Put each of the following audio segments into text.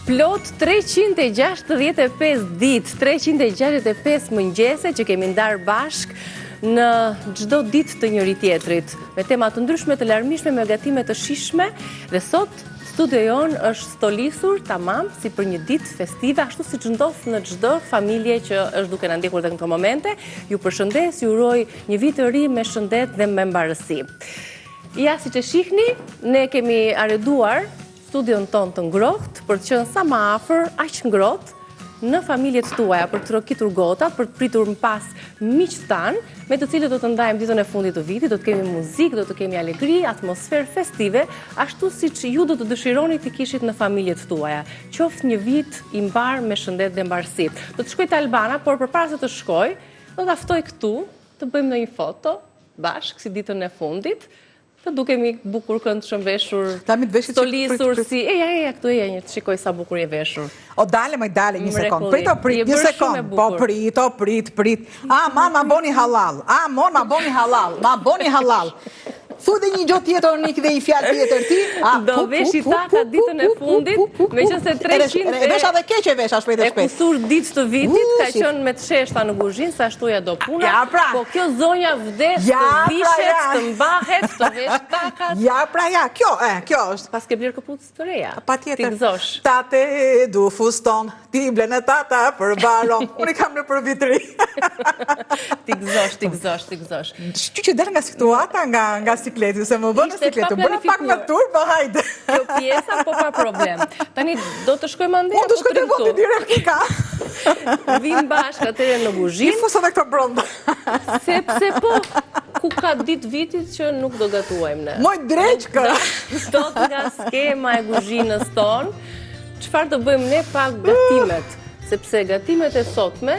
Plot 365 ditë, 365 mëngjese që kemi ndarë bashk në çdo ditë të njëri tjetrit, me tema të ndryshme, të larmishme, me gatime të shijshme, dhe sot studio jonë është stolisur tamam si për një ditë festive, ashtu siç ndodh në çdo familje që është duke na ndjekur në këto momente. Ju përshëndes, ju uroj një vit të ri me shëndet dhe me mbarësi. Ja, siç e shihni, ne kemi areduar studion ton të ngrohtë për të qenë sa më afër, aq ngrohtë, në familjet tuaja, për të rokitur gotat, për të pritur më pas miqtë tanë, me të cilët do të ndajmë ditën e fundit të vitit, do të kemi muzikë, do të kemi alegri, atmosferë festive, ashtu siç ju do të dëshironi të kishit në familjet tuaja. Qoftë një vit i mbar me shëndet dhe mbarësi. Do të shkoj te Albana, por përpara se të shkoj, do ta ftoj këtu të bëjmë ndonjë foto bashkë si ditën e fundit. Të dukemi bukur kënd shënveshur, stolisur si... Eja, këtu eja një të shikoj sa bukur je veshur. O dale, një sekund. Prit, një sekund. Po prit. Ma boni halal. Ma boni halal. Thuaj dhe një gjë tjetër nik dhe i fjalë tjetër ti. Do veshi taka ditën e fundit, meqense 300 vesha dhe keq e vesha shpejt e shpejt. E kusur ditë të vitit ka qenë me të sheshta në kuzhinë, sa ashtu ja do puna. Po kjo zonja vdes të vishet, të mbahet, të vesh takat. Kjo është. Pas ke bler këpucë të reja. Patjetër. Ti gëzosh. Tate du fuston, ti blen e tata për baron. Unë kam në për vitri. Ti gëzosh. Që del nga situata, nga sikleti, se më bënë sikletu, bënë pak me turbo, hajde. Kjo pjesa, po pa problem. Tani, do të shkojmë ande? Unë të shkojmë të voti direkt kika. Vim bashkë atëre në kuzhinë. I fusë dhe këto brënda. Sepse po, ku ka ditë vitit që nuk do gatuajmë ne. Moj dreqka. Do të nga skema e kuzhinës tonë, çfarë të bëjmë ne pa gatimet? Sepse gatimet e sotme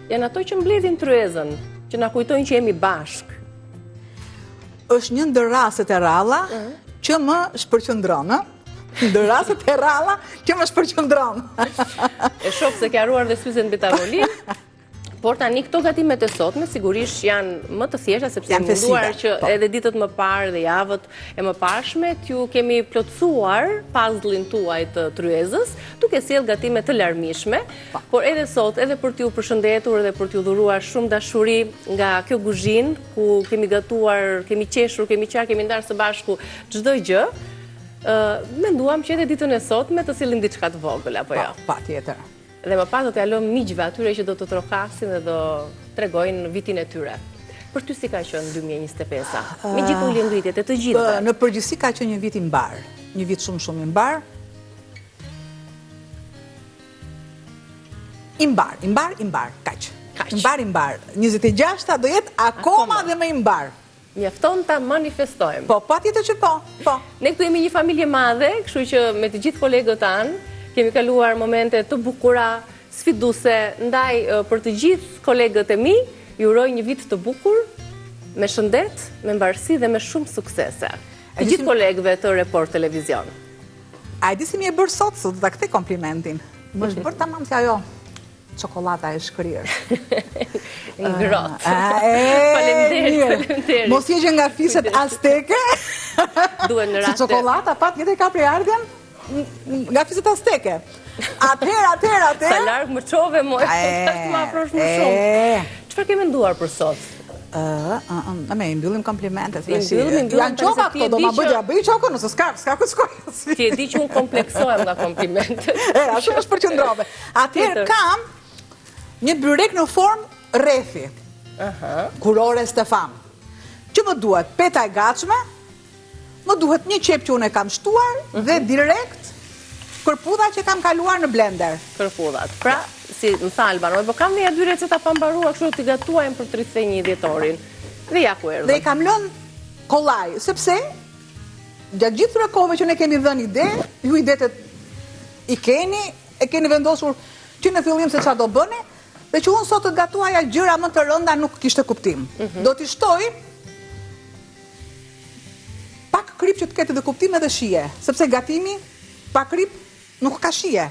janë ato që mbledhin tryezën, që na kujtojnë që jemi bashkë. Është një ndër rastet e ralla që më shpërqendron, E shoh se ke haruar dhe syze mbi tavolinë. Por tani këto gatimet e sotme sigurisht janë më të thjeshta, sepse jam munduar që edhe ditët më parë dhe javët e mëparshme t'ju kemi plotësuar puzzle-in tuaj të tryezës, duke sjell gatime të larmishme, por edhe sot, edhe për t'ju përshëndetur dhe për t'ju dhuruar shumë dashuri nga kjo kuzhinë, ku kemi gatuar, kemi qeshur, kemi qarë, kemi ndarë së bashku çdo gjë, menduam që edhe ditën e sotme të sillim diçka të vogël, apo jo? Patjetër. Dhe më pas do t'ja lëm miqve atyre që do të trokasin dhe do tregojnë vitin e tyre. Për ty si ka qenë 2025-a? Me gjithë ulëngritjet e të gjithëve. Në përgjithësi ka qenë një vit i mbar, një vit shumë i mbar. I mbar, kaq. I mbar. 26-ta do jetë akoma dhe më i mbar. Mjafton ta manifestojmë. Po, patjetër që po. Ne këtu jemi një familje madhe, kështu që me të gjithë kolegët tanë kemi kaluar momente të bukura, sfiduese, ndaj për të gjithë kolegët e mi, ju uroj një vit të bukur, me shëndet, me mbarësi dhe me shumë suksese. Të gjithë kolegëve të Report Televizion. A e di si mi e bërë sot, do ta kthej komplimentin. Më është bërë tamam si ajo çokolata e shkrirë. Ngrohtë. Faleminderit. Mos je nga fiset azteke. Duhet në rast. Çokolata patjetër ka prejardhjen nga fiset azteke. Atëherë. Sa larg më çove moj, tash më afrosh më shumë. Çfarë ke menduar për sot? Me i mbyllim komplimentet. Janë qoka këto, do ma bëj qoko nëse s'ka ku shkoj. Ti e di që unë kompleksohem nga komplimentet. Ashtu është përqendrove. Atëherë kam një byrek në formë rrethi. Kurore Stefan. Që më duhet peta e gatshme, më duhet një qep që unë e kam shtuar dhe direkt kërpudha që kam kaluar në blender. Kërpudhat. Pra, si më tha Albano, po kam një 2 receta pa mbaruar, kështu t'i gatuajmë për 31 dhjetorin. Dhe ja ku erdhëm. Dhe i kam lënë kollaj, sepse gjatë gjithë këtyre kohëve që ne kemi dhënë ide, ju idetet e keni vendosur që në fillim se çfarë do bëni, dhe që unë sot të gatuaja gjëra më të rënda nuk kishte kuptim. Do t'i shtoj pak krip që të ketë dhe kuptim edhe shije, sepse gatimi pa krip nuk ka shije.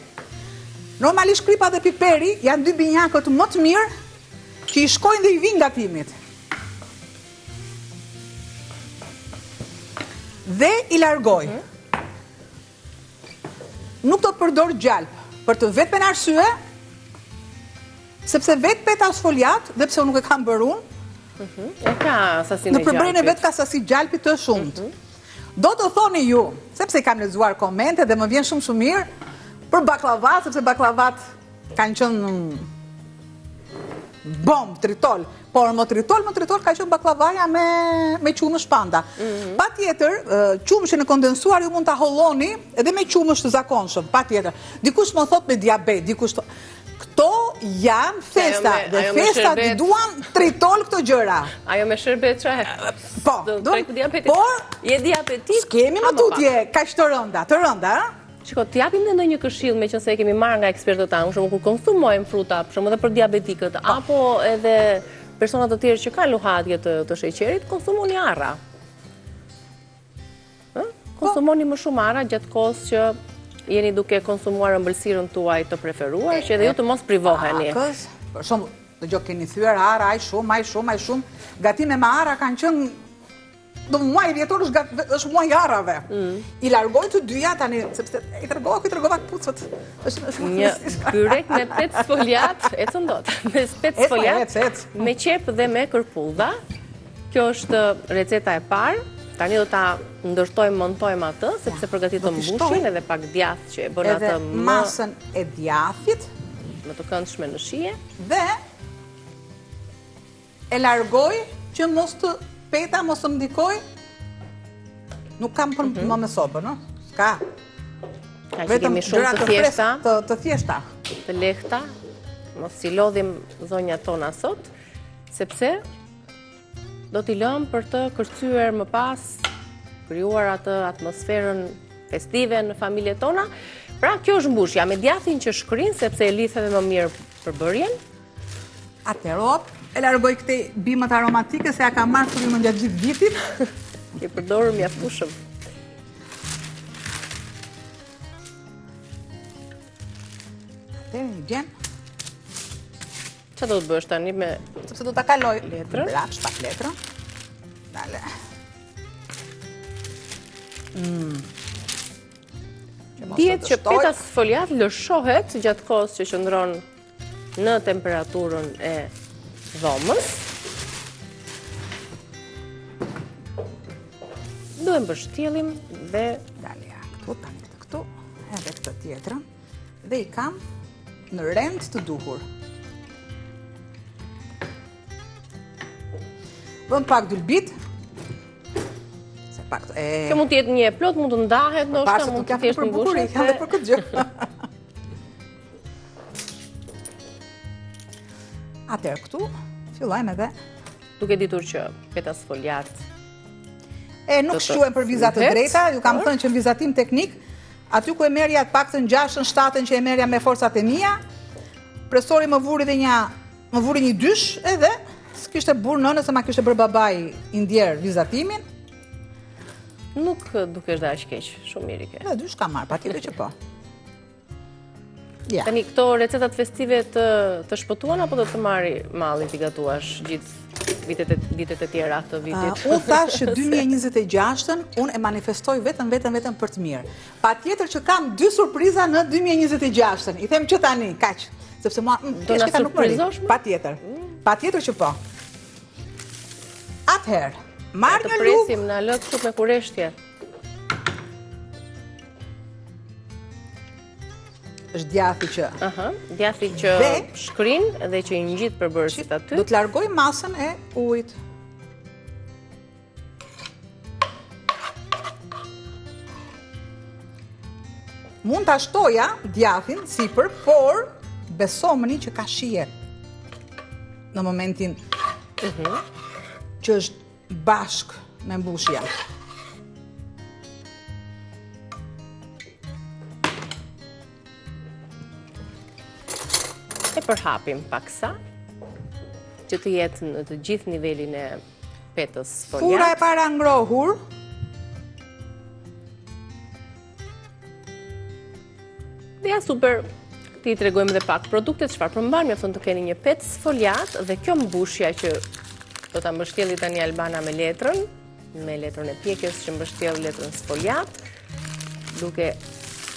Normalisht kripa dhe piperi janë 2 binjakët më të mirë që i shkojnë dhe i vinë gatimit. Dhe i largoj. Nuk do të përdor gjalp. për të vetë me arsye, sepse vetë peta sfoliat, dhe pse unë nuk e kam bërë unë, e ka sasin e në përbërjen e vetë ka sasi gjalpit të shumët. Do të thoni ju, sepse i kam lexuar komente dhe më vjen shumë mirë, për baklavat, sepse baklavat kanë qenë bomb, tritol, por më tritol ka qenë baklavaja me qumë shpanda. Pa tjetër, qumëshin e kondensuar ju mund të holloni edhe me qumësh të zakonshëm, pa tjetër. Dikush më thot me diabet, dikush të... Këto janë festa, dhe festat i duan tritol këto gjëra. Ajo me shërbet që po, por, je diabetik? S'kemi më tutje, ka që të rënda, Shiko, t'japim dhe në një këshill me që se kemi marrë nga ekspertët tanë, shumë kur konsumojmë fruta, shumë dhe për diabetikët, apo edhe personat të tjerë që ka luhatje të sheqerit, konsumoni arra. Konsumoni më shumë arra gjatë kohës që jeni duke konsumuar ëmbëlsirën tuaj të preferuar, që edhe ju të mos privoheni. Për shumë, dhe gjo keni thyer arra, aj shumë, gatime me arra kanë qënë, do muaj vjetor është muaj arrave. I largojnë të dyja tani, sepse i tërgova këpucët. Një byrek me pet sfoliat, e të ndot, me pet sfoliat, me qep dhe me kërpudha. Kjo është receta e parë. Tani do ta ndërtojmë, montojmë atë, sepse përgatitëm mbushin edhe pak djath që e bën atë më... Edhe masën e djathit. Më të këndshme në shije. Dhe e largoj që peta mos të ndikoj. Nuk kam për më me sobë, no? Ska. Ka që kemi shumë të thjeshta. Të thjeshta. Të lehta. Mos si lodhim zonja tona sot, sepse do t'i lëmë për të kërcyer më pas, krijuar atë atmosferën festive në familjet tona. Pra, kjo është mbushja, me djathin që shkrin, sepse e lidh edhe më mirë përbërjen. Atëherë, e largoj këtej bimët aromatike, se ja ka marrë të bimën gjatë gjithë vitit. Ke përdorur mjaftueshëm. Atëherë, një gjenë. Qa do të bësh tani me... Sepse do të kaloj letrën? Brapsh pak letrën. Dale. Dihet që peta sfoliat lëshohet gjatë kohës që qëndron në temperaturën e dhomës. Duhem bështjellim dhe... Dale, ja, këtu, edhe këtë tjetrën. Dhe i kam në rend të duhur. Vëm pak dylbit. Kjo mund t'jetë një e plot, mund të ndahet, ndoshta mund të thjesht në bushë. Jam dhe për këtë gjë. Atëherë këtu, fillojmë edhe. Duke ditur që peta sfoliat... Nuk shquem për vizat të drejta, ju kam thënë që në vizatim teknik, aty ku e merja të pak të në 6-7 që e merja me forcat e mija, presori më vuri një dysh edhe, s'kishte burë nënë, se ma kishte bërë babaj i ndjerë vizatimin. Nuk dukesh dhe aq keq, shumë mirë i ke. Dhe dysh ka marrë, pa tjetër që po. Tani, këto recetat festive të shpëtuan, apo do të marri mallin t'i gatuash gjithë vitet e tjera të vitit? Unë thash që 2026-ën unë e manifestoj vetëm për të mirë. Pa tjetër që kam 2 surpriza në 2026-ën. I them që tani, kaq. Sepse mua, do na surprizosh? Pa tjetër që po. Atëherë, marrë një luk... Të presim, në lëtë shumë me kureshtje. është djathi që... Djathi që shkrin dhe që i ngjit përbërësit aty. Do të largoj masën e ujit. Mund të ashtoja djathin sipër, por besomëni që ka shije në momentin që është bashk me mbushja. E përhapim paksa, që të jetë në të gjithë nivelin e petës foliat. Fura e para ngrohur. Dhe ja super, ti tregojmë dhe pak produktet, çfarë përmban, mjafton të keni një petë foliat dhe kjo mbushja që do ta mbështjelli tani Albana me letrën e pjekjes që mbështjell letrën sfoliat, duke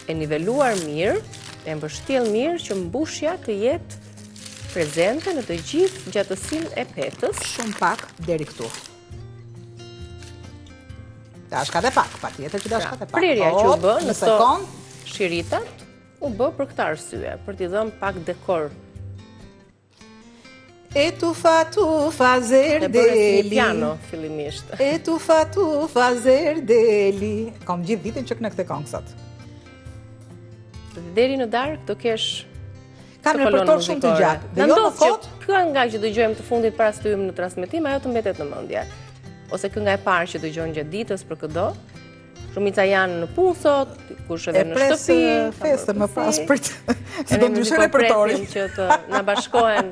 e niveluar mirë. E mbështjell mirë që mbushja të jetë prezente në të gjithë gjatësinë e petës. Shumë pak deri këtu. Dashkat e pak, patjetër që dashkat e pak. Prerja që u bë në këto sekond, shiritat u bë për këtë arsye, për t'i dhënë pak dekor. E tufa E bërë si një zerdeli. piano fillimisht. E tufa zerdeli. Kam gjithë ditën që kënë këtë këngë sot. Deri në darkë do kesh Kam të repertor kolon shumë të muzikore. gjatë. Dhe Na jo më ndodh që kot, kënga që dëgjojmë të fundit para se të hyjmë në transmetim, ajo të mbetet në mendje. Ose kënga e parë që dëgjon gjatë ditës për këdo. Shumica janë në punë sot, kush edhe e në pres shtëpi. festën më pas për të. Se Edhe do ne ndryshoj po repertorin. presim që të na bashkohen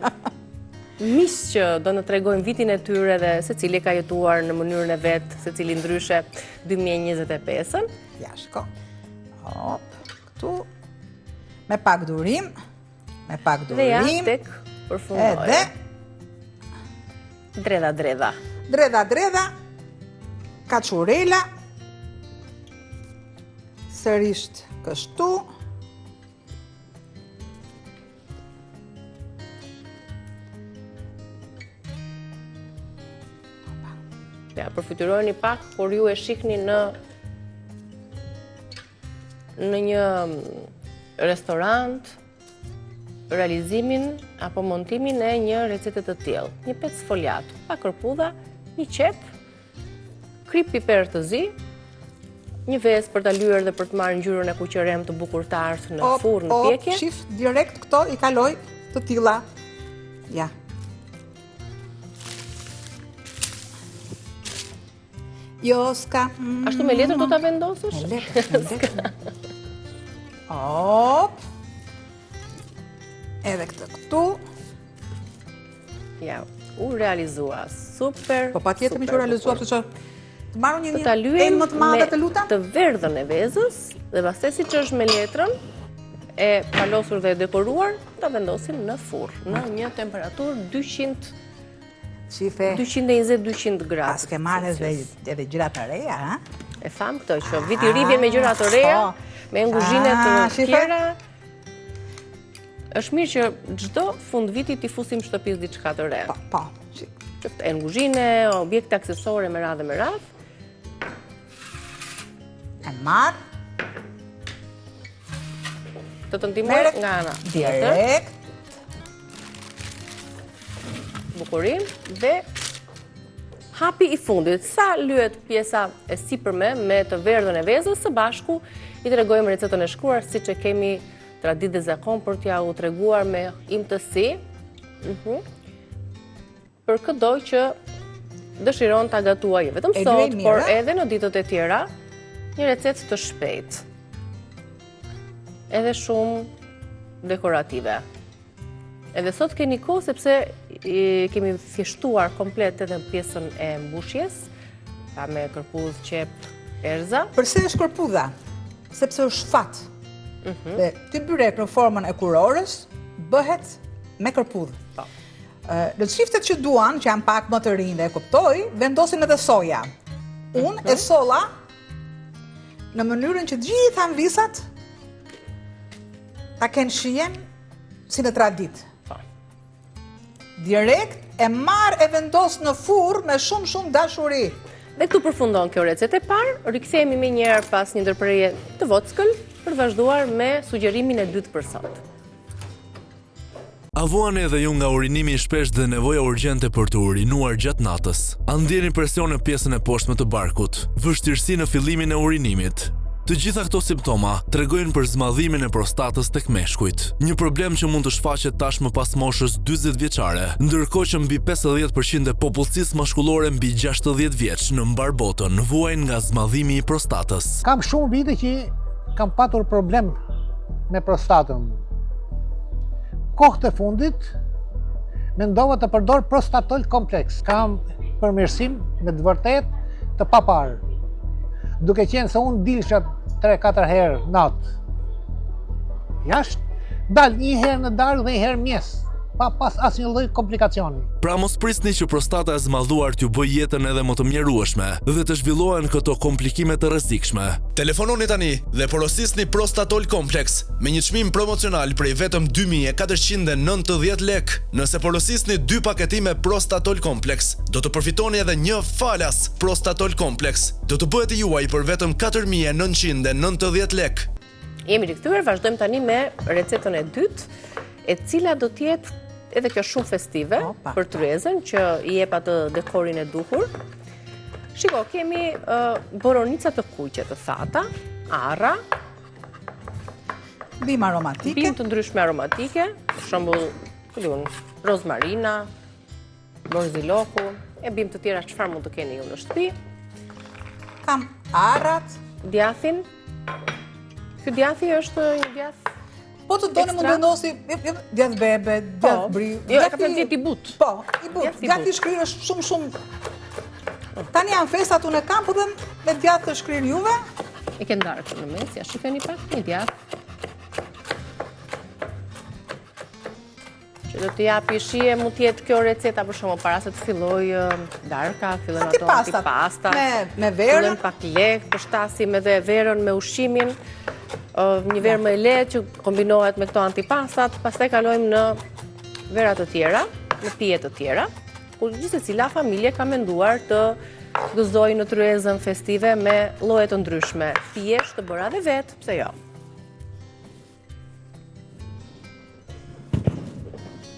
miq që do në tregojnë vitin e tyre dhe secili ka jetuar në mënyrën e vet, secili ndryshe 2025-ën. Ja, shiko. Hop, këtu. Me pak durim. Me pak Dhe ja durim. tek përfundoj. Edhe Dredha. dredha. Kaçurela. Sërisht kështu. Ja, përfytyrojeni pak, por ju e shihni në një restorant realizimin apo montimin e një recete të tillë. Një pec sfoliat, pa kërpudha, një qep, krip piper të zi, një vezë për ta lyer dhe për të marrë ngjyrën e kuqërem të bukur të ardhur në furrë në pjekje. Shif, direkt këto i kaloj të tilla. Ja. Jo, s'ka. Ashtu me letër do ta vendosësh? Me letër. Hop. Edhe këtu. Ja, u realizua. Super. Po patjetër më që realizua, pse që të marrë një Ta lyejmë më të madhe të me lutem. të verdhën e vezës dhe pastaj siç është me letrën e palosur dhe e dekoruar, ta vendosim në furrë, në një temperaturë 200 Qife. 220-200 gradë. Pas ke marrë edhe gjëra të reja, ha? E tham këtë që viti i ri vjen me gjëra të reja, me nguzhine të shife? tjera. Është mirë që çdo fund viti t'i fusim shtëpisë diçka të re. Po. Qoftë e nguzhine, objekte aksesore me radhë. E marr. Të ndihmoj nga ana tjetër. Direkt. Bukurim dhe hapi i fundit. Sa lyhet pjesa e sipërme me të verdhën e vezës, së bashku i tregojmë recetën e shkruar siç e kemi traditë dhe zakon për t'ja u treguar me imtësi. Për çdo që dëshiron ta gatuajë vetëm sot, por edhe në ditët e tjera, një recetë të shpejtë. Edhe shumë dekorative. Edhe sot keni kohë sepse kemi thjeshtuar komplet edhe pjesën e mbushjes, pa me kërpudhë, qep, erza. Përse është kërpudha? Sepse është fat. Dhe ti byrek në formën e kurorës bëhet me kërpudhë. Në çiftet që duan, që janë pak më të rinj dhe e kuptoj, vendosin edhe soja. Unë e solla në mënyrën që gjitha visat ta kenë shijen si në traditë. Direkt e marr e vendos në furrë me shumë dashuri. Dhe këtu përfundon kjo recetë e parë, rikthehemi më njëherë pas një ndërprerje të vockël për vazhduar me sugjerimin e dytë për sot. A vuani edhe ju nga urinimi i shpeshtë dhe nevoja urgjente për të urinuar gjatë natës? A ndjeni presion në pjesën e poshtme të barkut? Vështirësi në fillimin e urinimit? Të gjitha këto simptoma tregojnë për zmadhimin e prostatës tek meshkujt, një problem që mund të shfaqet tashmë pas moshës 40 vjeçare, ndërkohë që mbi 50% e popullsisë mashkullore mbi 60 vjeç në mbar botën vuajnë nga zmadhimi i prostatës. Kam shumë vite që kam patur problem me prostatën. Kohët e fundit mendova të përdor prostatol kompleks. Kam përmirësim me të vërtet të paparë. Duke qenë se unë dilsha 3-4 herë natë. Jashtë, dal një herë në darkë dhe një herë mjes. pa pas asnjë lloj komplikacioni. Pra mos prisni që prostata e zmadhuar t'ju bëj jetën edhe më të mjerueshme dhe të zhvillohen këto komplikime të rrezikshme. Telefononi tani dhe porosisni Prostatol Complex me një çmim promocional prej vetëm 2490 lek. Nëse porosisni 2 paketime Prostatol Complex, do të përfitoni edhe një falas Prostatol Complex. Do të bëhet juaj për vetëm 4990 lek. Jemi rikthyer, vazhdojmë tani me recetën e dytë, e cila do të jetë edhe kjo shumë festive për tryezën që i jep atë dekorin e duhur. Shiko, kemi boronica të kuqe të thata, arra, bim aromatike. Bim të ndryshme aromatike, për shembull, rozmarina, borziloku, e bim të tjera çfarë mund të keni ju në shtëpi. Kam arrat, djathin. Ky djathi është një djath. Po të doni mund vendosi djath bebe, djath bri. Jo, ka thënë djath i but. Po, i but. Djath i shkrirë është shumë. Tani janë festat unë kam, po dhe me djath të shkrirë juve. E ke ndarë këtu në mes, ja shikoni pak një djath. Që do të japi shije, mund të jetë kjo receta për shembull para se të fillojë darka, fillojnë ato antipasta. Me verën. Fillojnë pak lehtë, përshtasim edhe verën me ushqimin. Një verë më e lehtë që kombinohet me këto antipastat, pastaj kalojmë në vera të tjera, në pije të tjera, ku gjithsecila familje ka menduar të gëzojë në tryezën festive me lloje të ndryshme, thjesht të bëra dhe vetë, pse jo.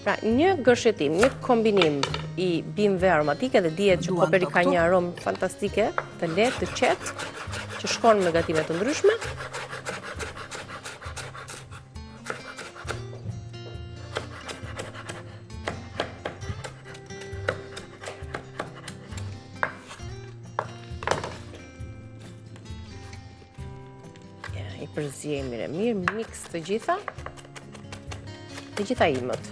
Pra, një gërshetim, një kombinim i bimëve aromatike dhe dihet që koperi ka një aromë fantastike, të lehtë, të qetë, që shkon me gatime të ndryshme. I përzjemi mirë, mix të gjitha imët.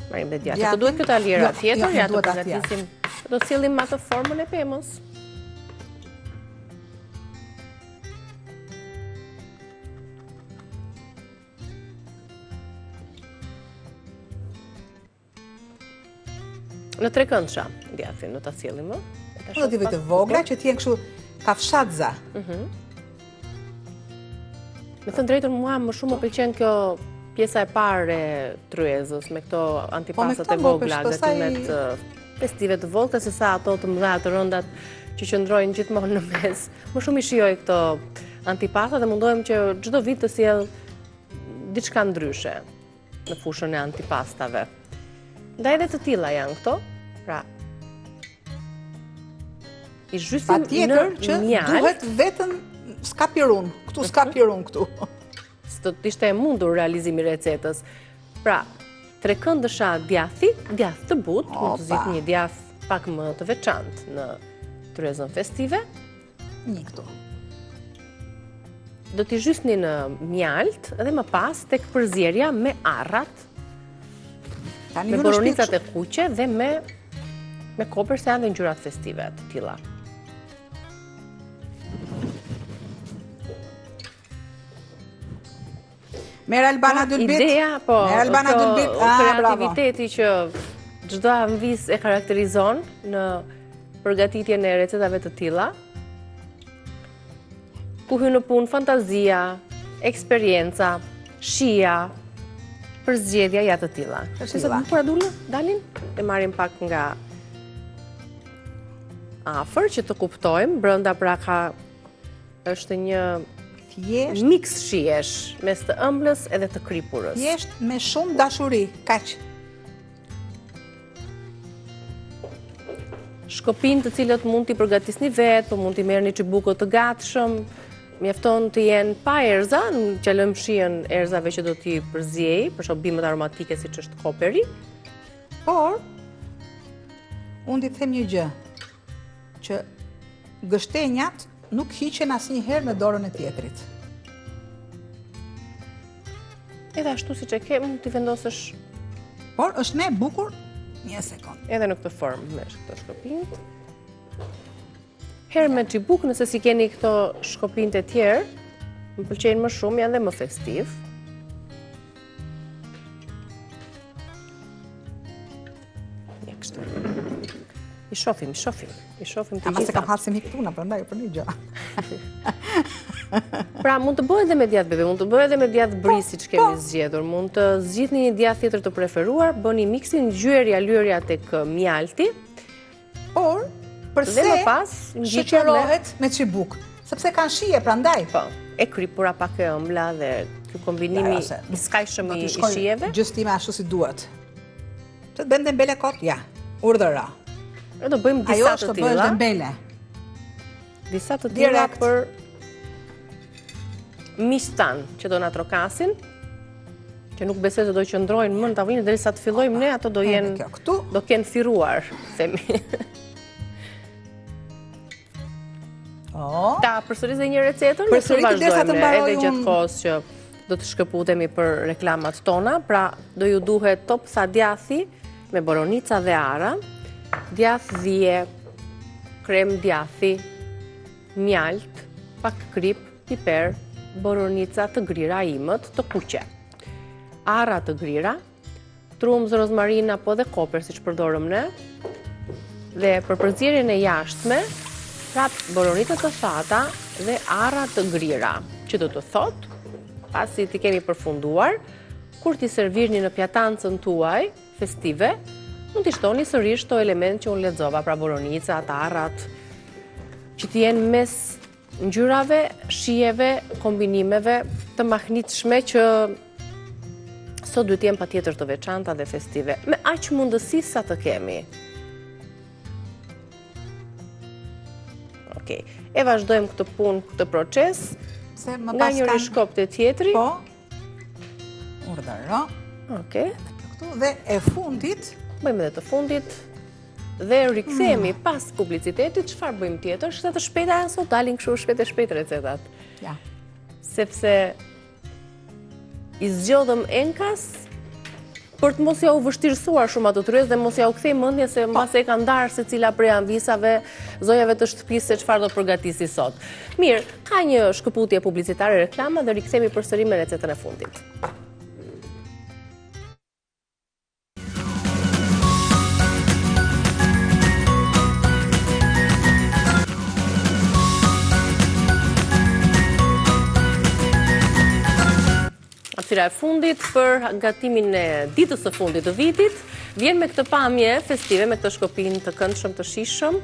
Marim dhe djatë. Të duhet këtë aljera tjetër, ja të përgatisim, do sillim atë formën e pemës. Në 3 këndsha djathin do ta sjellim më. Do t'i të vogla që t'jenë kështu kafshatza. Me thënë drejtën, mua më shumë më pëlqen kjo pjesa e parë e tryezës, me këto antipastat e vogla, gatimet festive të vogla, se sa ato të mëdha të rëndat që qëndrojnë gjithmonë në mes. Më shumë i shijoj këto antipastat dhe mundohem që çdo vit të sjell diçka ndryshe në fushën e antipastave. Ndaj edhe të tilla janë këto, pra i zhysim në mjalt. Duhet vetëm s'ka pirun, këtu s'ka pirun këtu. Do të ishte e mundur realizimi i recetës. Pra, 3 këndësha djathi, djath të butë, mund të zgjidhni një djath pak më të veçantë në tryezën festive. Një këtu. Do t'i zhysni në mjalt dhe më pas tek përzierja me arrat, me boronicat e kuqe dhe me kopër, se janë dhe ngjyrat festive të tilla. Merë Albana Dulbit. Ideja, po, bravo. Kreativiteti që çdo anvis e karakterizon në përgatitjen e recetave të tilla, ku hyn në punë fantazia, eksperjenca, shija, përzgjedhja ja të tilla. Është se bukura dalin, e marrim pak nga afër që të kuptojmë, brenda pra është një mix shijesh mes të ëmblës edhe të kripurës. Thjesht me shumë dashuri, kaq. Shkopin të cilët mund t'i përgatisni vetë, po mund t'i merrni çubukët të gatshëm, mjafton të jenë pa erza, që lëm shihen erzave që do t'i përzjej, për shembull bimët aromatike siç është koperi. Por unë t'i them një gjë, që gështenjat nuk hiqen asnjëherë në dorën e tjetrit. Edhe ashtu siç e ke, mund t'i vendosësh. Por është më e bukur, një sekond. Edhe në këtë formë me këto shkopinj. herë me xhibuk, nëse si keni këto shkopinjtë e tjerë, më pëlqejnë më shumë, janë dhe më festiv. Ja kështu. I shohim të Ama se gjitha. kam hasim hiktuna, prandaj për një gjë. Pra, mund të bëhet edhe me djathë bebe, mund të bëhet edhe me djathë brisi që kemi zgjedhur, mund të zgjidhni një djathë tjetër të preferuar, bëni miksin lyerja tek mjalti, Por, dhe përse më pas ngjitur shoqërohet me çibuk? Sepse kanë shije prandaj. po, e kripura pak e ëmbla dhe ky kombinimi i skajshëm i shijeve. Gjystime ashtu si duhet. Të të bëjmë dembele kot? Ja, urdhëra. Ne do bëjmë Ajo disa është të të bësh tilla, dembele. disa të tilla Direkt. për miqtan që do na trokasin, që nuk besoj se do qëndrojnë më në tavolinë derisa të fillojmë ne, ato do jenë Kjo këtu. do kenë firuar, themi. Oh. Ta përsëris dhe një recetën, Përsëriti derisa të mbaroj edhe gjatë unë. kohës që do të shkëputemi për reklamat tona, pra do ju duhet top sa djathi me boronica dhe ara, djath dhije, krem djathi, mjalt, pak krip, piper, boronica të grira imët të kuqe, ara të grira, trumz rozmarin apo dhe koper siç përdorëm ne, dhe për përzierjen e jashtme, prap boronica të thata dhe arra të grira, që do të thot, pasi ti kemi përfunduar, kur ti servirni në pjatancën tuaj festive, mund t'i shtoni sërish to element që unë lexova, pra boronica, të arrat, që ti jenë mes ngjyrave, shijeve, kombinimeve të mahnitshme që sot duhet jenë patjetër të veçanta dhe festive, me aq mundësi sa të kemi. Okej. E vazhdojmë këtë punë, këtë proces, Se më nga pas njëri kanë... shkop te tjetri. Po. Urdhëra. Okej. Këtu dhe e fundit, Bëjmë edhe të fundit dhe rikthehemi pas publicitetit, çfarë bëjmë tjetër? Shta të shpejta janë sot, dalin kështu shpejt recetat. ja. Sepse i zgjodhëm enkas për të mos ja u vështirësuar shumë ato tryez dhe mos ja u kthej mendja se mbas e ka ndarë secila prej anvisave, zojave të shtëpisë se çfarë do përgatisi sot. Mirë, ka një shkëputje publicitare reklama dhe rikthehemi përsëri me recetën e fundit. Aftira e fundit për gatimin e ditës së fundit të vitit, vjen me këtë pamje festive, me këtë shkopin të këndshëm të shishëm,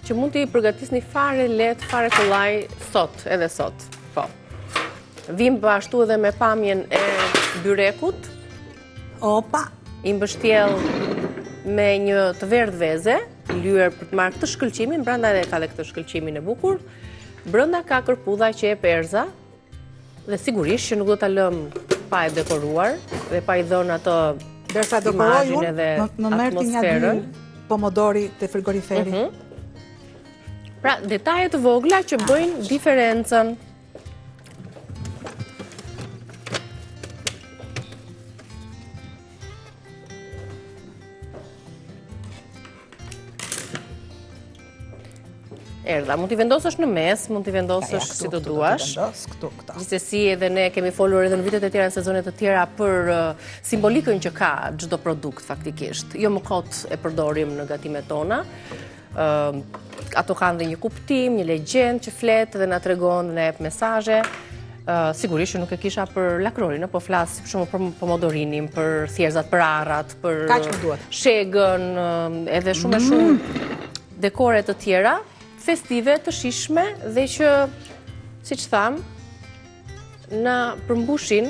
që mund t'i përgatisni fare lehtë, fare kollaj sot, edhe sot. Po. Vim bashtu edhe me pamjen e byrekut, Opa. i mbështjell me një të verdh veze, lyer për të marrë këtë shkëlqimin, brenda edhe ka dhe këtë shkëlqimin e bukur, brenda ka kërpudha që e perza, dhe sigurisht që nuk do ta lëm pa e dekoruar dhe pa i dhënë ato Derisa do imazhin koroj edhe unë, më merrti një atmosferën. pomodori te frigoriferi. Pra, detaje të vogla që bëjnë diferencën. Erdha, mund t'i vendosësh në mes, mund t'i vendosësh si të duash. Këtu, këta. Gjithsesi edhe ne kemi folur edhe në vitet e tjera, në sezonet të tjera për simbolikën që ka çdo produkt faktikisht. Jo më kot e përdorim në gatimet tona. Ato kanë dhe një kuptim, një legjend që flet dhe na tregon dhe na jep mesazhe. Sigurisht që nuk e kisha për lakrorin, po flas shumë për pomodorinin, për thjerrzat, për arrat, për Kaq më duhet. shegën, edhe shumë e shumë dekore të tjera festive të shishme dhe që, siç tham, na përmbushin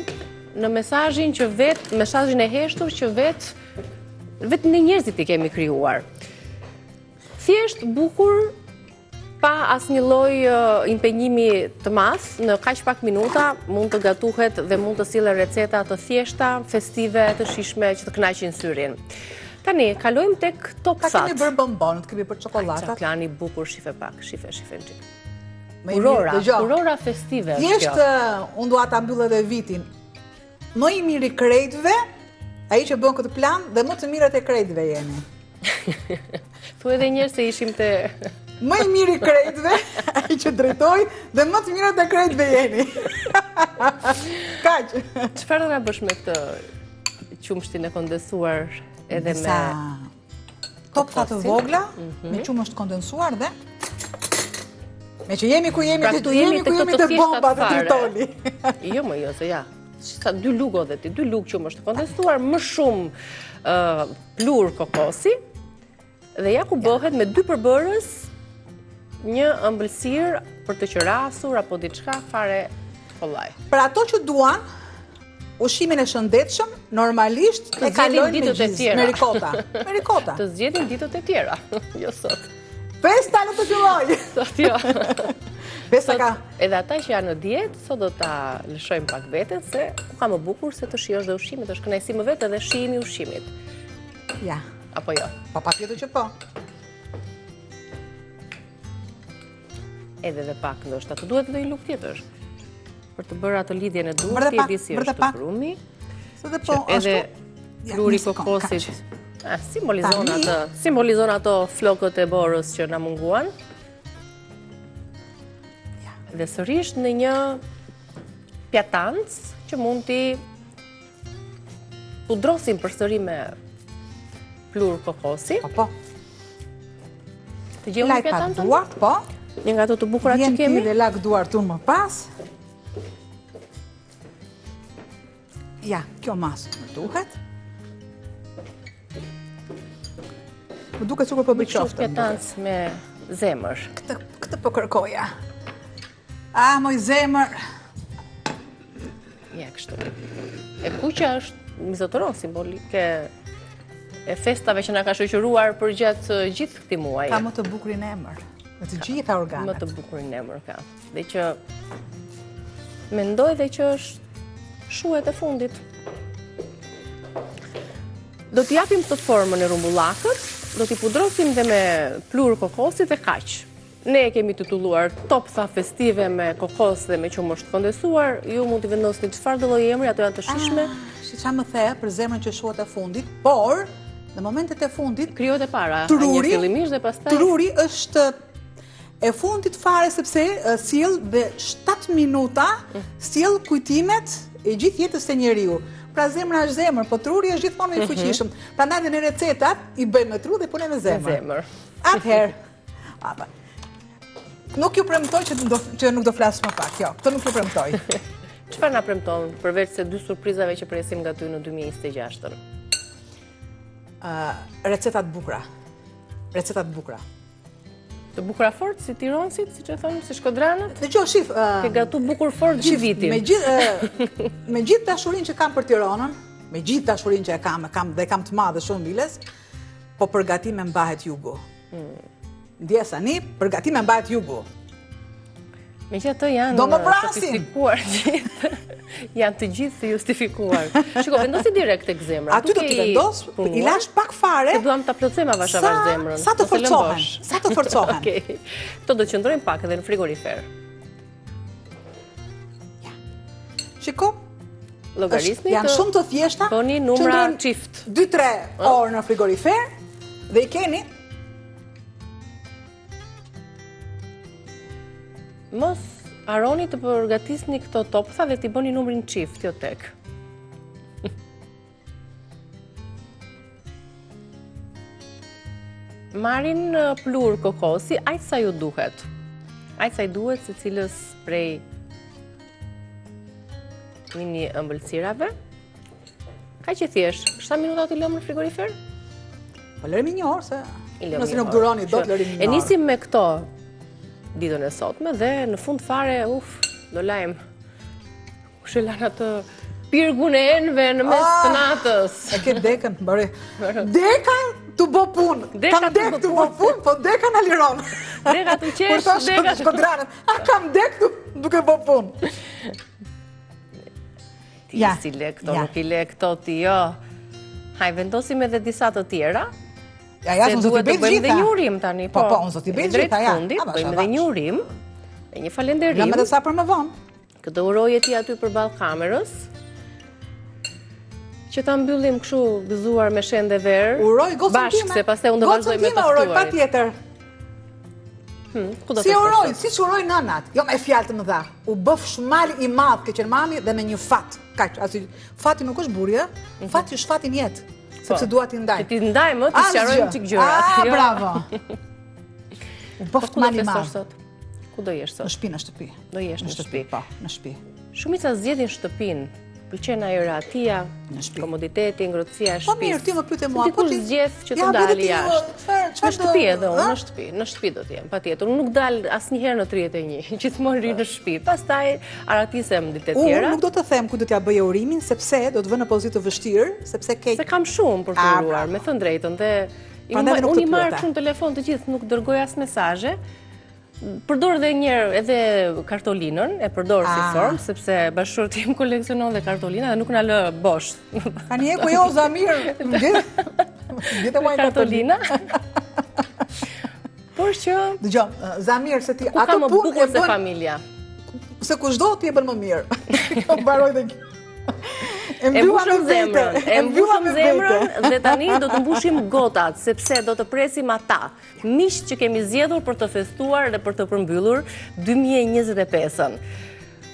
në mesazhin që mesazhin e heshtur që vetë ne njerëzit i kemi krijuar. Thjesht bukur, pa asnjë lloj impenjimi të madh, në kaq pak minuta mund të gatuhet dhe mund të sillet receta të thjeshta, festive, të shishme që të kënaqin syrin. Tani, kalojmë tek top Ta fat. kemi bërë bonbon, të kemi për çokoladat. Çaklani bukur, shife pak, shife në qik. Më i mirë, dëgjoj. Urora festive është Thjesht kjo. unë dua ta mbyll edhe vitin. Më i miri krejtëve, ai që bën këtë plan dhe më të mirët e krejtëve jeni. Thuaj edhe njerë se ishim te më i miri krejtëve, ai që drejtoj, dhe më të mirët e krejtëve jeni. Kaq. Çfarë do na bësh me këtë qumshtin e kondensuar edhe me topfa të vogla, me qumësht kondensuar dhe me që jemi ku jemi, pra, të jemi ku jemi të bomba të tritoli. Jo, se ja. Sa 2 lugë dhe ti, 2 lugë qumësht kondensuar, më shumë plur kokosi, dhe ja ku bëhet me 2 përbërës një ëmbëlsirë për të qërasur apo diçka fare kollaj. Për ato që duan ushimin e shëndetshëm, normalisht e kalojnë me gjizë, me rikota. Me rikota. Të zgjedhin ditët e tjera, jo sot. Festa në të filloj. Sot jo. Festa ka. Edhe ata që janë në dietë, sot do ta lëshojmë pak veten se ka më bukur se të shijosh dhe ushqimit, është kënaqësi më vetë edhe shijimi i ushqimit. Ja. Apo jo? Pa patjetër që po. Edhe pak ndoshta të duhet edhe një lugë tjetër. Për të bërë atë lidhjen e duhur, ti e di si është prumi. Se dhe po, edhe pluri kokosit simbolizon ato flokët e borës që na munguan. Dhe sërish në një pjatancë që mund t'i pudrosim përsëri me plur kokosi. Po. Të gjejmë një pjatancë? Duart, po. Një nga ato të bukurat që kemi. Vjen ti dhe lak duart unë më pas. Ja, kjo masë më duhet. Më duket sikur po bëj qoftë. Shumë pjatancë me zemër. Këtë po kërkoja. Moj zemër. Ja, kështu. E kuqja është mizotëron simbolike e festave që na ka shoqëruar për gjatë gjithë këtij muaji. Ka më të bukurin emër, me të gjitha organet. Më të bukurin emër ka. Dhe që mendoj dhe që është shuhet e fundit. Do t'i japim këtë formën e rumbullakët, do t'i pudrosim dhe me plur kokosit dhe kaq. Ne e kemi titulluar toptha festive me kokos dhe me qumësht kondensuar. Ju mund t'i vendosni çfarë do lloj emri, ato janë të shijshme. Si ça më the për zemrën që shuhet e fundit, por në momentet e fundit krijohet e para, një fillimisht dhe pastaj. Truri është e fundit fare sepse sjell dhe 7 minuta sjell kujtimet e gjithë jetës së njeriu. Pra zemra është zemër, po truri është gjithmonë më i fuqishëm. Prandaj në recetat i bëjmë me tru dhe punojmë me zemër. Atëherë, nuk ju premtoj që nuk do flas më pak. Jo, këtë nuk ju premtoj. Çfarë na premton përveç se 2 surprizave që presim nga ty në 2026-ën? Recetat bukura. Recetat bukura. Të bukura fort si tironësit, siç e thonë, si shkodranët? Dëgjoj, shif, ke gatu bukur fort gjithë vitin. Me gjithë dashurinë që kam për Tiranën, me gjithë dashurinë që kam të madhe shumë miles, po përgatime mbahet jugu. Ndjesani, përgatime mbahet jugu. Megjithatë janë sofistikuar gjithë. Janë të gjithë justifikuar. Shiko, vendosi direkt tek zemra. Aty do t'i vendos, i lash pak fare. Se duam ta plotësojmë avashavash zemrën. Sa të forcohen. Sa të forcohen. Okej. Këto do të qëndrojnë pak edhe në frigorifer. Ja. Shiko. Llogarisni janë shumë të thjeshta. Bëni numra çift. 2-3 orë në frigorifer dhe i keni. Mos harroni të përgatisni këto toptha dhe t'i bëni numrin çift, jo tek. Marrin plur kokosi, aq sa ju duhet. Aq sa i duhet secilës prej mini ëmbëlsirave. Kaq e thjesht, 7 minuta t'i lëmë në frigorifer? Po lërimi 1 orë se nëse nuk duroni dot lërimi 1 orë. E nisim me këto ditën e sotme dhe në fund fare, do lajm. Kush e lan atë pirgun e enve në mes të natës. E ke dekën, bëri. Deka të bë punë. Kam dekë të bë punë, po deka na liron. Deka të qesh, deka të shkodranët. Kam dekë duke bë punë. Ti si le këto, nuk i le këto ti, jo. Haj, vendosim edhe disa të tjera. Ja, unë zoti bëj bëjmë dhe një urim tani, po. Po, unë zoti bëj gjitha, ja. Bëjmë dhe një urim, dhe një falenderim. Lëmë edhe sa për më vonë. Këtë uroje ti aty përballë kamerës, që ta mbyllim kështu gëzuar me shende verë. Uroj gocën time. Bashkë, se pastaj unë do vazhdoj me të ftuarit. Uroj patjetër. Si uroj nënat, jo me fjalë të mëdha. U bëf shmali i madh ke qenë mami dhe me një fat. Kaq, fati nuk është burrë, fati është fati në jetë. Sepse dua t'i ndaj. Ti ndaj më, ti sqarojmë çik gjërat. Bravo. U bëf shmali i madh. Ku do jesh sot? Në shtëpi. Do jesh në shtëpi. Po, në shtëpi. Shumica zgjedhin shtëpinë. Pëlqen aeratia, komoditeti, ngrohtësia e shtëpisë. Po mirë, ti më pyete mua, po ti zgjedh që të dalë jashtë. Në shtëpi edhe unë, në shtëpi do të jem, patjetër. Unë nuk dal asnjëherë në 31, gjithmonë ri në shtëpi. Pastaj aratisem ditë të tjera. Unë nuk do të them ku do t'ja bëj urimin, sepse do të vë në pozitë të vështirë, sepse ke. Se kam shumë për të uruar, me thënë drejtën, dhe unë i marr shumë telefon të gjithë, nuk dërgoj as mesazhe. Përdor dhe njerë edhe kartolinën, e përdor si formë, sepse bashkëshorti im koleksionon dhe kartolina dhe nuk na lë bosh. Tani e ku jo, Zamir, gjithë muaj kartolina. Por që... Dëgjo, Zamir, se ti... Ku ka më bukur se familja? Se kushdo ti e bën më mirë. Mbaroj dhe... E mbushëm zemrën dhe tani do të mbushim gotat, sepse do të presim ata, miq që kemi zgjedhur për të festuar dhe për të përmbyllur 2025-ën.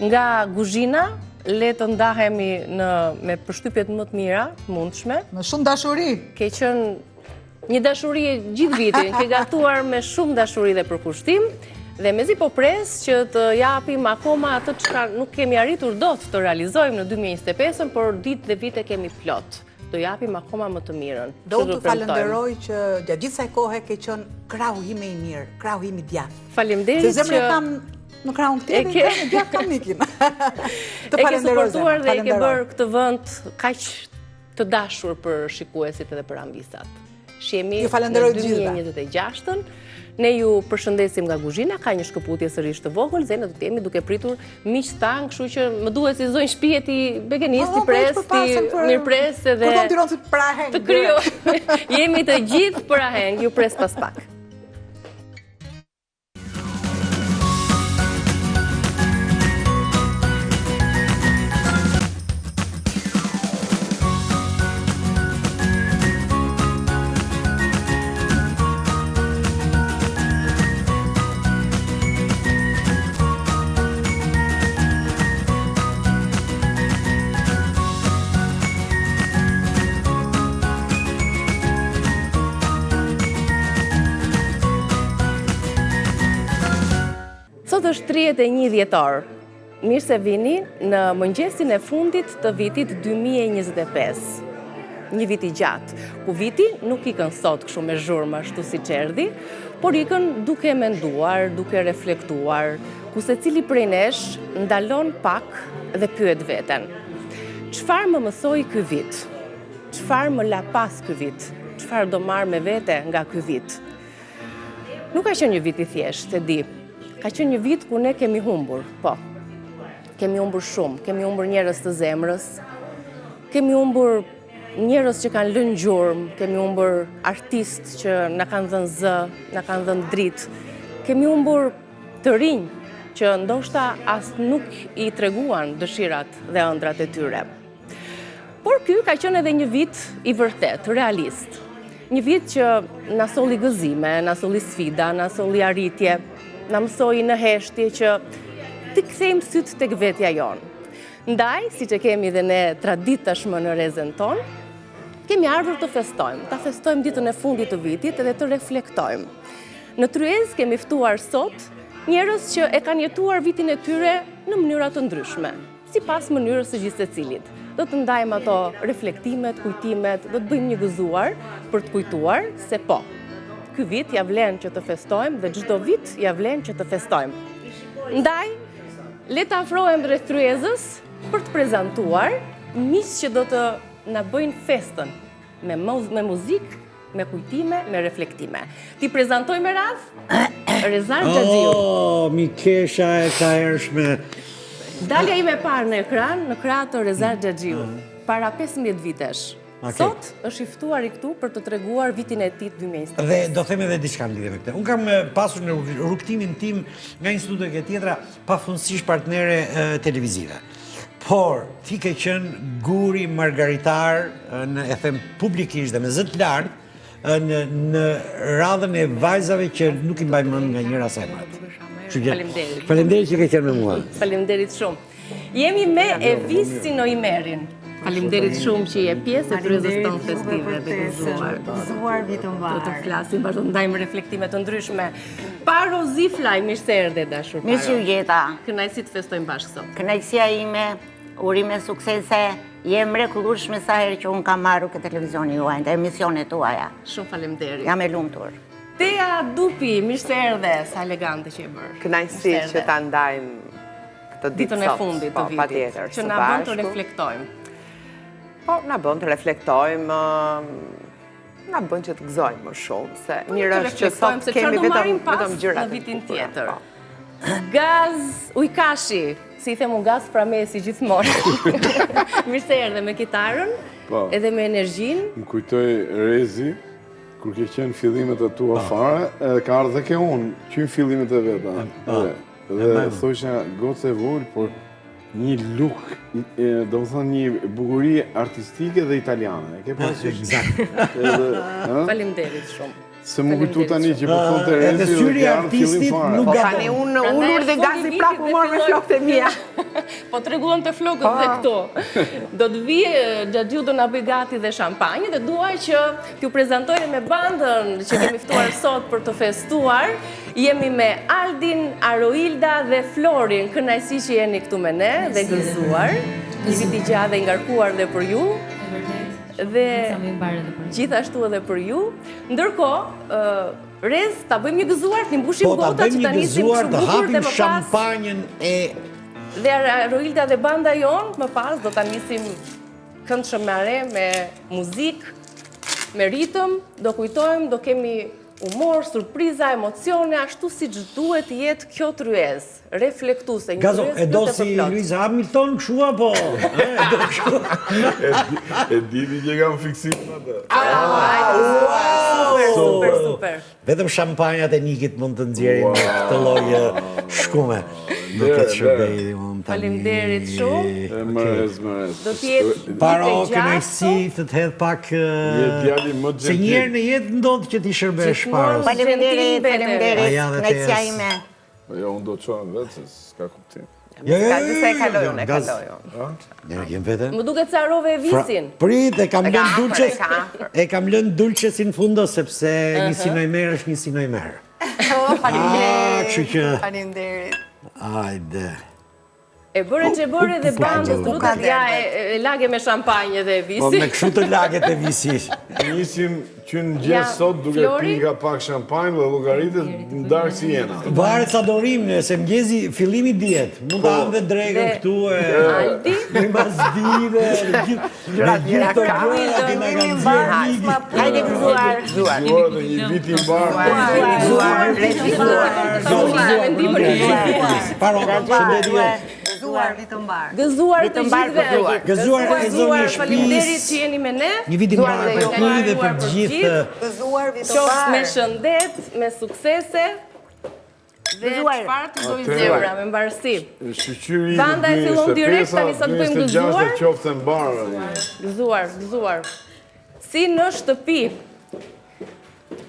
Nga Guzhina, le të ndahemi me përshtypjet më të mira, mundshme. Me shumë dashuri. Ke qenë një dashuri gjithë vitin, ke gatuar me shumë dashuri dhe përkushtim. Dhe mezi po pres që të japim akoma atë që nuk kemi arritur dot të realizojmë në 2025, por ditë dhe vite kemi plot. Të japim akoma më të mirën. Do të falenderoj që gjatë gjithë kësaj kohe ke qenë krahu im i mirë, krahu im i djathtë. Faleminderit që... Se zemrën kam në krahun tjetër dhe në djathtë kam Nikin. E ke suportuar dhe e ke bërë këtë vend kaq të dashur për shikuesit edhe për ambisat. Shihemi në 2026-ën. Ne ju përshëndesim nga Guzhina, ka një shkëputje sërish të vogël, Zena do të jemi duke pritur miq tan, kështu që më duhet si zonjë shtëpie ti begenist, ti pres, ti mirëpres edhe të krijoj. Jemi të gjithë për aheng, ju pres pas pak. Sot është 31 dhjetor. Mirë se vini në mëngjesin e fundit të vitit 2025. Një vit i gjatë, ku viti nuk ikën sot kështu me zhurmë ashtu si erdhi, por ikën duke menduar, duke reflektuar, ku secili prej nesh ndalon pak dhe pyet veten. Çfarë më mësoi ky vit? Çfarë më la pas ky vit? Çfarë do marr me vete nga ky vit? Nuk ka qenë një vit i thjeshtë, e di. Ka qenë një vit ku ne kemi humbur, po. Kemi humbur shumë, kemi humbur njerëz të zemrës, kemi humbur njerëz që kanë lënë gjurmë, kemi humbur artistë që na kanë dhënë zë, na kanë dhënë dritë, kemi humbur të rinj që ndoshta as nuk i treguan dëshirat dhe ëndrat e tyre. Por ky ka qenë edhe një vit i vërtet, realist. Një vit që na solli gëzime, na solli sfida, na solli arritje, na mësoi në heshtje që të kthejmë syt tek vetja jonë. Ndaj, siç e kemi dhe ne traditë tashmë në rezën tonë, kemi ardhur të festojmë. Ta festojmë ditën e fundit të vitit edhe të reflektojmë. Në Tryezë kemi ftuar sot njerëz që e kanë jetuar vitin e tyre në mënyra të ndryshme, sipas mënyrës së gjithë secilit. Do të ndajmë ato reflektimet, kujtimet, do të bëjmë një gëzuar për të kujtuar se po, ky vit ja vlen që të festojmë dhe çdo vit ja vlen që të festojmë. Ndaj, le të afrohem drejt Tryezës për të prezantuar miq që do të na bëjnë festën me muzikë, me kujtime, me reflektime. Ti prezantoj me radhë Rezar Xhaxhiu. Oh, Mikesha e ka ershme. Dalja ime parë në ekran, në krah të Rezar Xhaxhiu, para 15 vitesh. Sot është i ftuar i këtu për të treguar vitin e tij 2025. Dhe do them edhe diçka në lidhje me këtë. Unë kam pasur në rrugtimin tim nga një studio e tjetra pafundësisht partnere televizive. Por ti ke qenë guri margaritar, e them publikisht dhe me zë të lartë, në radhën e vajzave që nuk I mbaj mend nga njëra sa e mrat. Faleminderit. Faleminderit që ke qenë me mua. Faleminderit shumë. Jemi me Evisin Noimerin. Faleminderit shumë që je pjesë e kryesës tonë festive dhe gëzuar. Gëzuar vitën mbar. Do të flasim, vazhdo ndajmë reflektime të ndryshme. Paro Ziflaj, mirë se erdhe dashur Paro. Mirë që u gjeta. Kënaqësi të festojmë bashkë sot. Kënaqësia ime, urime suksese. Je mrekullueshme sa herë që unë kam marrë këtë televizionin juaj, të emisionet tuaja. Shumë faleminderit. Jam e lumtur. Tea Dupi, mirë se erdhe, sa elegante që e bërë. Kënaqësi që ta ndajmë këtë ditë ditën e fundit të vitit, patjetër, që na bën të reflektojmë. Po, na bën të reflektojmë, na bën që të gëzojmë më shumë, se mirë është që sot kemi vetëm gjërat në vitin tjetër. Gaz Ujkashi, si I them unë Gaz Pramesi gjithmonë. Mirë se erdhe me kitarën, edhe me energjinë. Më kujtoj Rezi, kur ke qenë fillimet e tua fare, ka ardhur dhe ke unë, qynë fillimet e veta. Dhe thosha gocë e vull, por një look, do më thënë një bukurie artistike dhe italiane. Ke pasur? Faleminderit shumë. Se më kujtu tani që po thonë të Rezi dhe ke ardhë fillim fare. Po tani unë ullur dhe gazi prapu morë me flokët e mija. Po të regullon të flokët dhe këto. Do të vijë Gjaxhiu do na bëj gati dhe shampanjë dhe duaj që t'ju prezantojnë me bandën që kemi ftuar sot për të festuar. Jemi me Aldin, Aroilda dhe Florin. Kënaqësi që jeni këtu me ne dhe gëzuar. Një vit I gjatë dhe I ngarkuar dhe për ju. Dhe gjithashtu edhe për ju. Ndërkohë, Rez, ta bëjmë një gëzuar, të mbushim gota që ta nisim shumë bukur dhe më pas. Po, ta bëjmë një gëzuar, të hapim shampanjën e... Dhe Aroilda dhe banda jonë, më pas, do ta nisim këndë shëmare me muzikë, me ritëm, do kujtojmë, do kemi humor, surpriza, emocione, ashtu si që duhet jetë kjo tryez, reflektuse. Gazo, e do si Lewis Hamilton këshu apo? E dini që kam fiksim në të. Super. Vetëm shampanjat e Nikit mund të nxjerrim me këtë lloj shkume. Në këtë shërbej. Faleminderit shumë. Mëres. Do t'jetë Paro, kënaqësi të të hedh pak... Se njerë në jetë ndodhë që ti shërbesh, Paro. Faleminderit. Kënaqësia ime. Jo, unë do të qonë vetë, se s'ka kuptim. Ka gjithse e kalojon, Njërë kem vete? Më duket se harrove Visin. Prit, e kam lënë dulqesin fundo, sepse një sinojmer është një sinojmer. Faleminderit. Ajde. E bërë që bërë dhe bandës, lutet ja e lage me shampanjë dhe Visi. Po me kështu të laget e Visi. Nisim që në gjithë sot duke pinga pak shampanjë dhe llogaritet ndarë si jena. Varet sa dorim, se mëngjesi fillimi dietë. Mund të hamë dhe dregën këtu e... Aldi? Me masdi dhe gjithë të gjëra që na kanë zirë Niki. Hajde gëzuar. Gëzuar dhe një vit I mbarë. Paro, shëndetje. Gëzuar vitën mbar. Gëzuar të gjithëve. Gëzuar e zonë e Faleminderit shtëpisë. që jeni me ne. Një vit I mbarë për ty dhe për gjithë. Gëzuar vitën Qoftë me mbar. shëndet, me suksese. Dhe çfarë të dojmë zemra me mbarësi. Shqyqyri Banda e fillon direkt, tani sa të bëjmë gëzuar. 26 qoftë mbarë. Gëzuar. Si në shtëpi.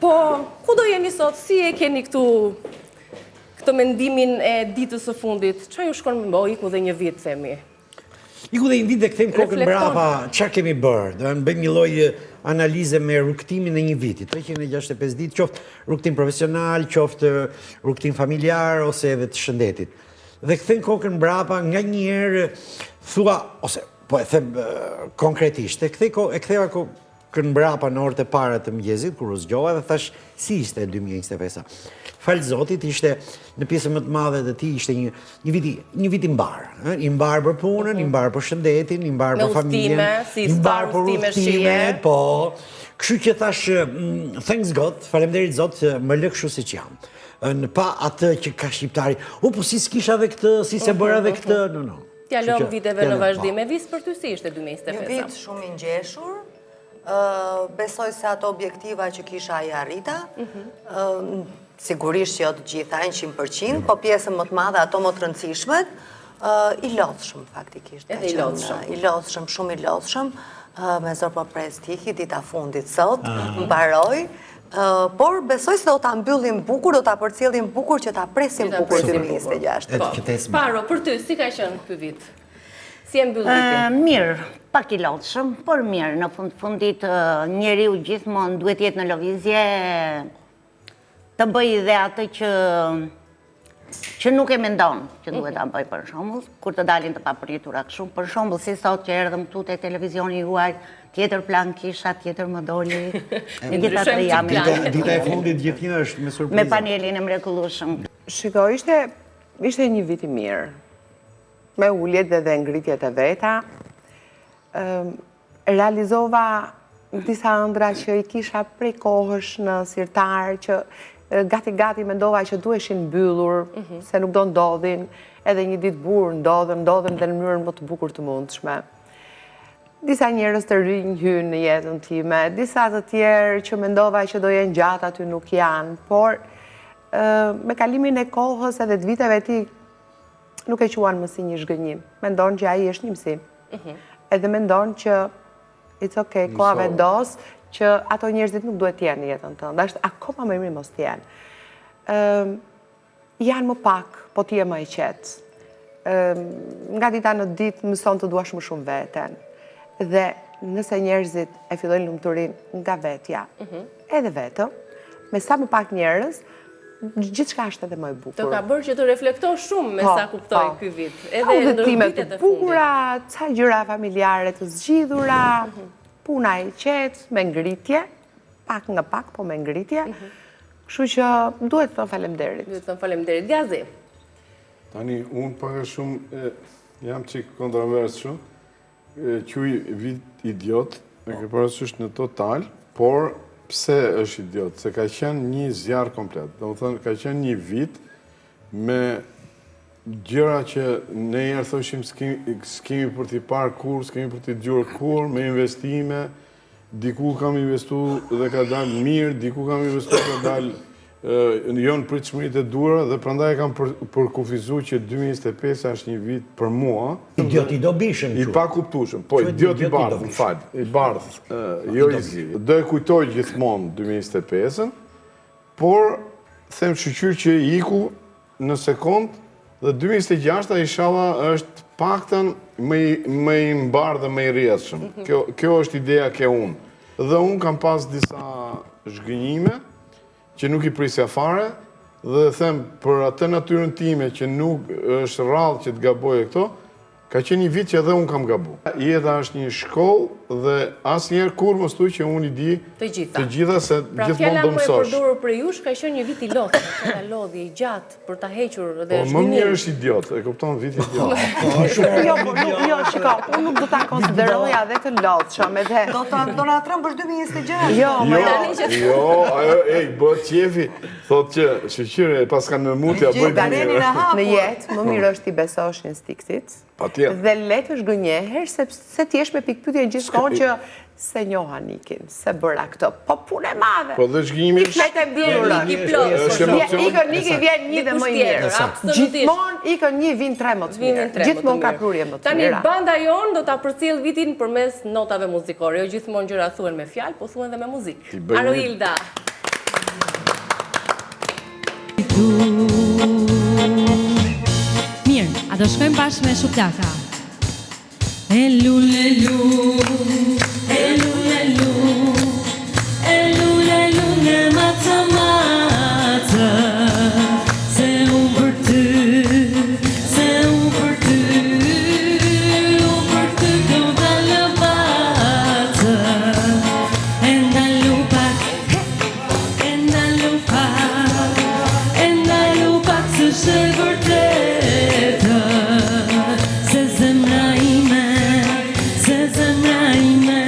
Po, ku do jeni sot? Si e keni këtu këtë mendimin e ditës së fundit? Çfarë ju shkon më iku dhe një vit, themi? Iku dhe një vit dhe këthejmë kokën brapa, çfarë kemi bërë? Do të bëjmë një lloj analize me rrugtimin e një viti, 365 ditë, qoftë rrugtim profesional, qoftë rrugtim familjar, ose edhe të shëndetit. Dhe këthejmë kokën brapa, nga njerë thua, ose po e them konkretisht, e ktheva kokën brapa në orët e para të mëngjesit, kur u zgjova dhe thash, si ishte 2025-a? Falë Zotit, ishte në pjesën më të madhe të ti, ishte një vit I mbarë. I mbarë për punën, I mbarë për shëndetin, I mbarë për familjen, I mbarë për udhëtimet, po. Kështu që thash, thanks God, faleminderit Zot, më lë kështu siç jam. Në pa atë që ka shqiptari, po si s'kisha dhe këtë, si se bëra dhe këtë, no. T'ja lëm viteve në vazhdim, e vis për ty si ishte 2025-a? Një vit shumë I ngjeshur. Besoj se ato objektiva që kisha I arrita. Sigurisht që jo të gjitha 100%, po pjesën më të madhe, ato më të rëndësishmet, I lodhshëm faktikisht. Edhe I lodhshëm. I lodhshëm, shumë I lodhshëm. me zor po pres tiki, dita fundit sot, mbaroj, por besoj se do ta mbyllim bukur, do ta përcjellim bukur që ta presim bukur 2026. Paro, për ty, si ka qenë ky vit? Si e mbyll vitin? Mirë, pak i lodhshëm, por mirë, në fundit njeriu gjithmonë duhet jetë në lëvizje të bëj dhe atë që nuk e mendon që duhet ta bëj, për shembull, kur të dalin të papritura kështu, për shembull, si sot që erdhëm këtu te televizioni juaj, tjetër plan kisha, tjetër më doli. Megjithatë jam dita e fundit gjithnjë është me surprizë. Me panelin e mrekullueshëm. Shiko, ishte një vit i mirë. Me uljet dhe ngritjet e veta. Realizova disa ëndra që i kisha prej kohësh në sirtar, që gati mendova që duheshin mbyllur, se nuk do ndodhin, edhe një ditë burë ndodhen dhe në mënyrën më të bukur të mundshme. Disa njerëz të rinj hynë në jetën time, disa të tjerë që mendova që do jenë gjatë aty nuk janë, por me kalimin e kohës edhe të viteve ti nuk e quan më si një zhgënjim. Mendon që ai është një mësim. Edhe mendon që it's okay, koha vendos që ato njerëzit nuk duhet të jenë në jetën tënde. Është akoma më mirë mos të jenë. Janë më pak, po ti je më i qetë. Nga dita në ditë mëson të duash më shumë veten. Dhe nëse njerëzit e fillojnë lumturinë nga vetja, edhe vetëm, me sa më pak njerëz, gjithçka është edhe më e bukur. Të ka bërë që të reflektosh shumë me sa kuptoj ky vit. Edhe udhëtime të bukura, ca gjëra familjare të zgjidhura, puna e qetë, me ngritje, pak nga pak, po me ngritje. Kështu që duhet të thënë faleminderit. Duhet të thënë faleminderit. Gazi. Tani, unë pak e shumë, jam çik kontrovers shumë, quj vit idiot, me ke parasysh në total, por pse është idiot? Se ka qenë një zjarr komplet. Do të thënë, ka qenë një vit me gjëra që ne njerë thoshim s'kemi për t'i parë kur, s'kemi për t'i dëgjuar kur, me investime, diku kam investu dhe ka dalë mirë, diku kam investu ka dalë jonë pritshmëritë e duara dhe prandaj kam përkufizu që 2025 është një vit për mua. Idiot i dobishëm. I pa kuptueshëm. Po, idiot i bardhë, më falë. I bardhë, jo i zi. Do e kujtoj gjithmonë 2025-ën, por them shqyr që iku në sekond dhe 2026 inshallah është paktën më i mbarë dhe më i rrjedhshëm. Kjo është ideja ke unë. Dhe unë kam pas disa zhgënjime që nuk i prisja fare dhe them për atë natyrën time që nuk është rrallë që të gabojë këto, ka qenë një vit që edhe unë kam gabu. Jeta është një shkollë dhe asnjëherë kur mos thuaj që unë i di të gjitha se gjithmonë do mësosh. Pra fjala më e përdorur për jush ka qenë një vit i lodhur, ka lodhje i gjatë për ta hequr dhe zhgënjim. Po më mirë është idiot, e kupton vit idiot. Jo, shiko, unë nuk do ta konsideroja edhe të lodhshëm, edhe do na trembësh 2026. Jo, ajo bëhet qefi, thotë që shqyre pas kanë me mutja bëj mirë. Në jetë më mirë është i besosh instiktit. Dhe le të zhgënjehesh sepse ti je me pikpyetje gjithmonë që se njoha Nikin, se bëra këtë. Po punë e madhe. Po dhe zhgënjimi ikën Niki vjen një dhe më i mirë. Gjithmonë ikën një vin 3 më të mirë. Gjithmonë ka prurje më të mira. Tani banda jon do ta përcjell vitin përmes notave muzikore. Jo gjithmonë gjëra thuhen me fjalë, po thuhen edhe me muzikë. Aroilda. A do shkojmë bashkë me Shuplaka. Elu, elu, elu, elu, elu, elu, në matë matë, se unë për ty, se unë për ty, unë për ty kjo dalë batë, e ndalu pak, së shë vërtet. Se zemra ime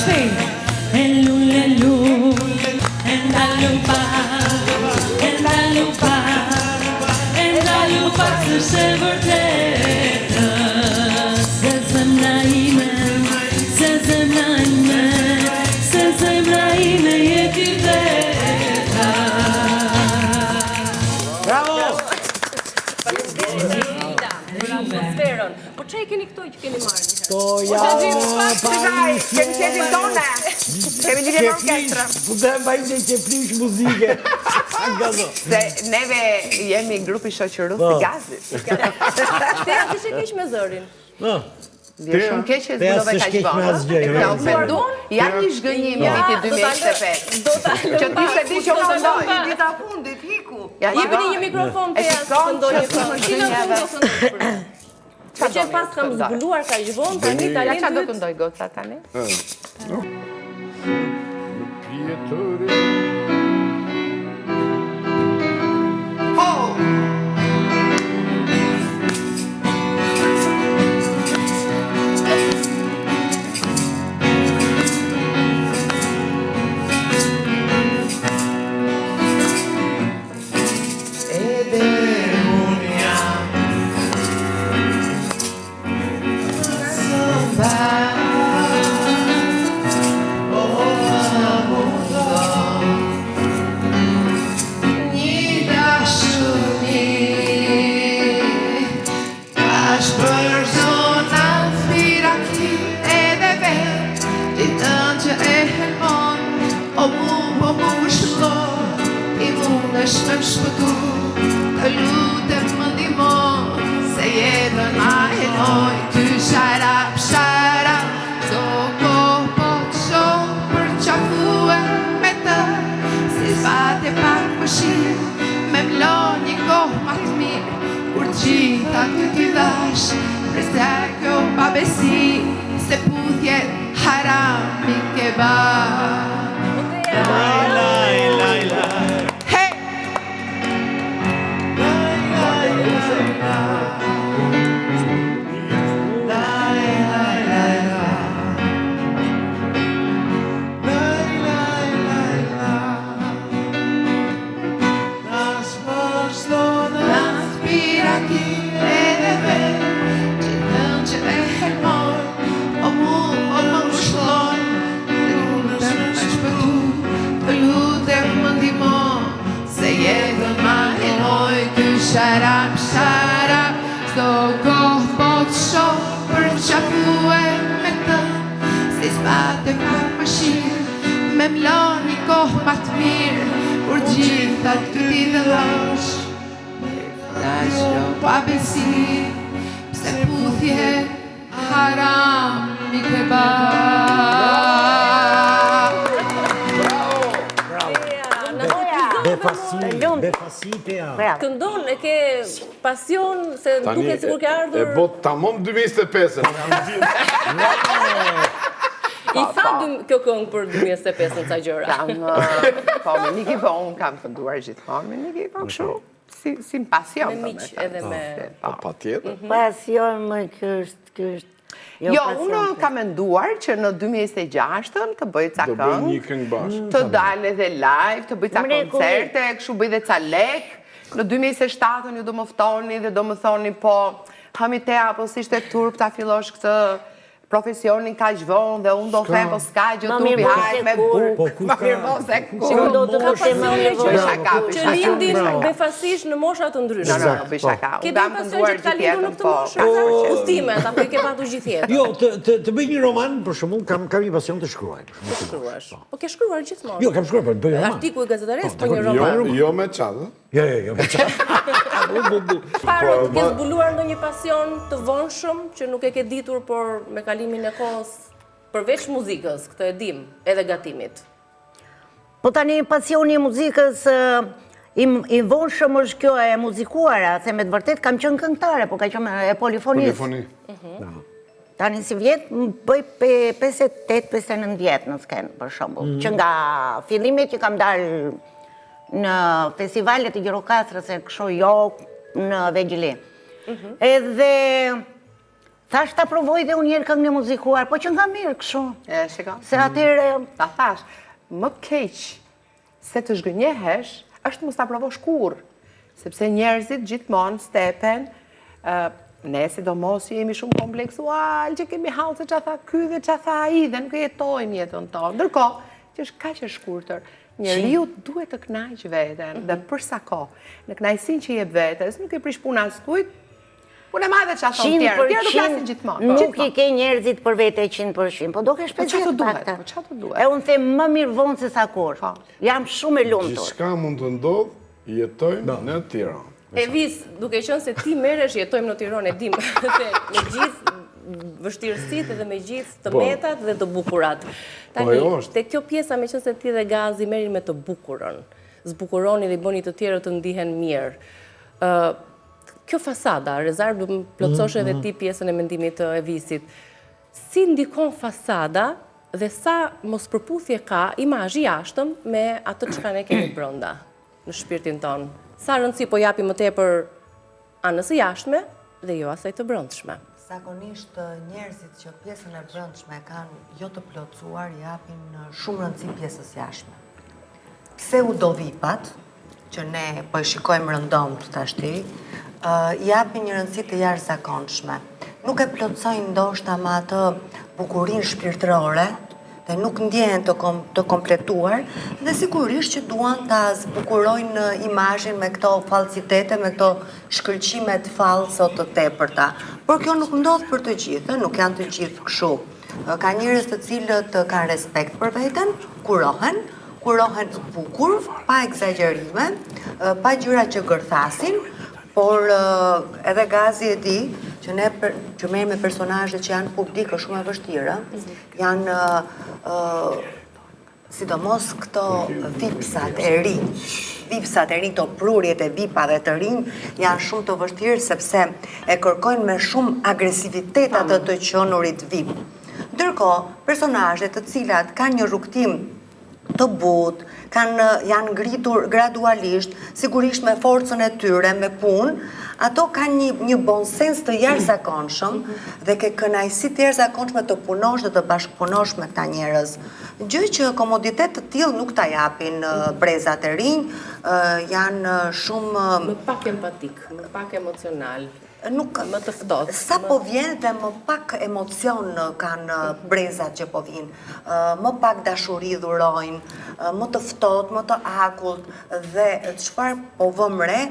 shpejt. E ndalu pak s'është e vërtetë. Se zemra ime je ti veta. Bravo! Atmosferën. Po çai keni këto që keni marrë? Kemi qetin tone. Kemi lidhje me orkestrën. Po dhe mbajnë që flish muzike. Se neve jemi grupi shoqërus i gazit. Teja ti që keq me zërin. Dhe shumë keq që zbulove kaq vonë. Jam një zhgënjim viti 2025. Që ti se di që unë ndoj. Dita fundit, hiku. Jepini një mikrofon Teja të këndoj një këngë. Cila këngë do këndoj? Që që pas kam zbuluar kaq vonë, tani Ja qa do këndoj goca tani? Këndon e ke pasion se duket sikur ke ardhur. E bot tamam 2025. I tha kjo këngë për 2025 ca gjëra. Po, me Niki po unë kam kënduar gjithmonë me Niki po kështu si pasion. Me miq edhe me patjetër. Pasion më ky është. Jo, unë ka menduar që në 2026 të bëj ca këngë. Do bëj një këngë bashkë. Të dalë edhe live, të bëj ca koncerte, kështu bëj dhe ca lek. Në 2027 ju do më ftoni dhe do më thoni po, hami Teja, po si shte turp ta fillosh këtë profesionin ka vonë dhe unë do them po s'ka gjë turpi hajt me burk. Ma mirë po se kur. Do të ka pasione që lindin befasisht në mosha të ndryshme. No, bëj shaka. Ke dhe pasion që ka lindur në këtë moshë? Ustimet, apo i ke patur gjithë jetën? Jo, të bëj një roman, për shembull, kam një pasion të shkruaj. Të shkruash. Po ke shkruar gjithmonë? Jo, kam shkruar, po bëj roman. Artikull gazetares, po një roman. Jo me çadë. Jo, me çadë. Parë, ke zbuluar ndonjë pasion të vonshëm që nuk e ke ditur, por me kalimin e kohës, përveç muzikës, këtë e dim, edhe gatimit? Po tani pasioni e muzikës i vonshëm është kjo e muzikuara, se me të vërtet kam qenë këngëtare, po ka qenë e polifonisë. Polifoni. Tani si vjetë, bëj 58-59 vjetë në skenë, për shembull. Që nga fillimit që kam dalë në festivalet e Gjirokastrës e kështu jo në Vegjili. Edhe Thash ta provoj dhe unë njerë këngë në muzikuar, po që nga mirë këshu. Shiko. Se atëre... Ta thash, më keq se të zhgënjehesh, është mos ta provosh kurrë. Sepse njerëzit gjithmonë stepen, ne sidomos jemi shumë kompleksual, që kemi hallë se çfarë tha ky dhe çfarë tha ai dhe nuk e jetojmë jetën tonë. Ndërkohë, që është kaq e shkurtër, njeriu duhet të kënaqë veten dhe për sa kohë, në kënaqësinë që jep vetes, nuk e prish punën as kujt. Punë e madhe çfarë thonë tjerë, tjerë do flasin gjithmonë. Nuk i ke njerëzit për vete 100%, po do kesh 50%. Po çfarë të duhet? E unë them më mirë vonë se sa kur. Jam shumë e lumtur. Gjithçka mund të ndodh, jetojmë në Tiranë. Evis, duke qenë se ti merresh jetojmë në Tiranë, e dim, se me gjithë vështirësitë dhe me gjithë të metat dhe të bukurat. Tani, te kjo pjesa me qenë se ti dhe Gazi merrin me të bukurën, zbukuroni dhe i bëni të tjerët të ndihen mirë. Kjo fasada, Rezar, du më plotësosh edhe ti pjesën e mendimit të Evisit. Si ndikon fasada dhe sa mos përputhje ka imazhi jashtëm me atë çka ne kemi brenda në shpirtin ton? Sa rëndësi po japi më tepër anës së jashtme dhe jo asaj të brendshme? Zakonisht njerëzit që pjesën e brendshme kanë jo të plotësuar japin shumë rëndësi pjesës jashtme. Pseudovipat, që ne po e shikojmë rëndomt tashti, japin një rëndësi të jashtëzakonshme. Nuk e plotësojnë ndoshta me atë bukurinë shpirtërore dhe nuk ndjehen të kompletuar dhe sigurisht që duan ta zbukurojnë imazhin me këto falsitete, me këto shkëlqimet fallse të tepërta. Por kjo nuk ndodh për të gjithë, nuk janë të gjithë kështu. Ka njerëz të cilët kanë respekt për veten, kurohen bukur, pa egzagjerime, pa gjëra që gërthasin, por edhe Gazi e di që ne që merrem me personazhe që janë publik është shumë e vështirë, janë sidomos këto vipsat e rinj, këto prurjet e vipave të rinj janë shumë të vështirë sepse e kërkojnë me shumë agresivitet atë të qenurit vip. Ndërkohë, personazhe të cilat kanë një rrugtim të butë, janë ngritur gradualisht, sigurisht me forcën e tyre, me punë, ato kanë një bon sens të jashtëzakonshëm dhe ke kënaqësi të jashtëzakonshme të punosh dhe të bashkëpunosh me këta njerëz. Gjë që komoditet të tillë nuk ta japin brezat e rinj, janë shumë më pak empatik, më pak emocional. Më të ftohtë. Sa po vjen dhe më pak emocion kanë brezat që po vinë, më pak dashuri dhurojnë, më të ftohtë, më të akullt dhe çfarë po vëm re,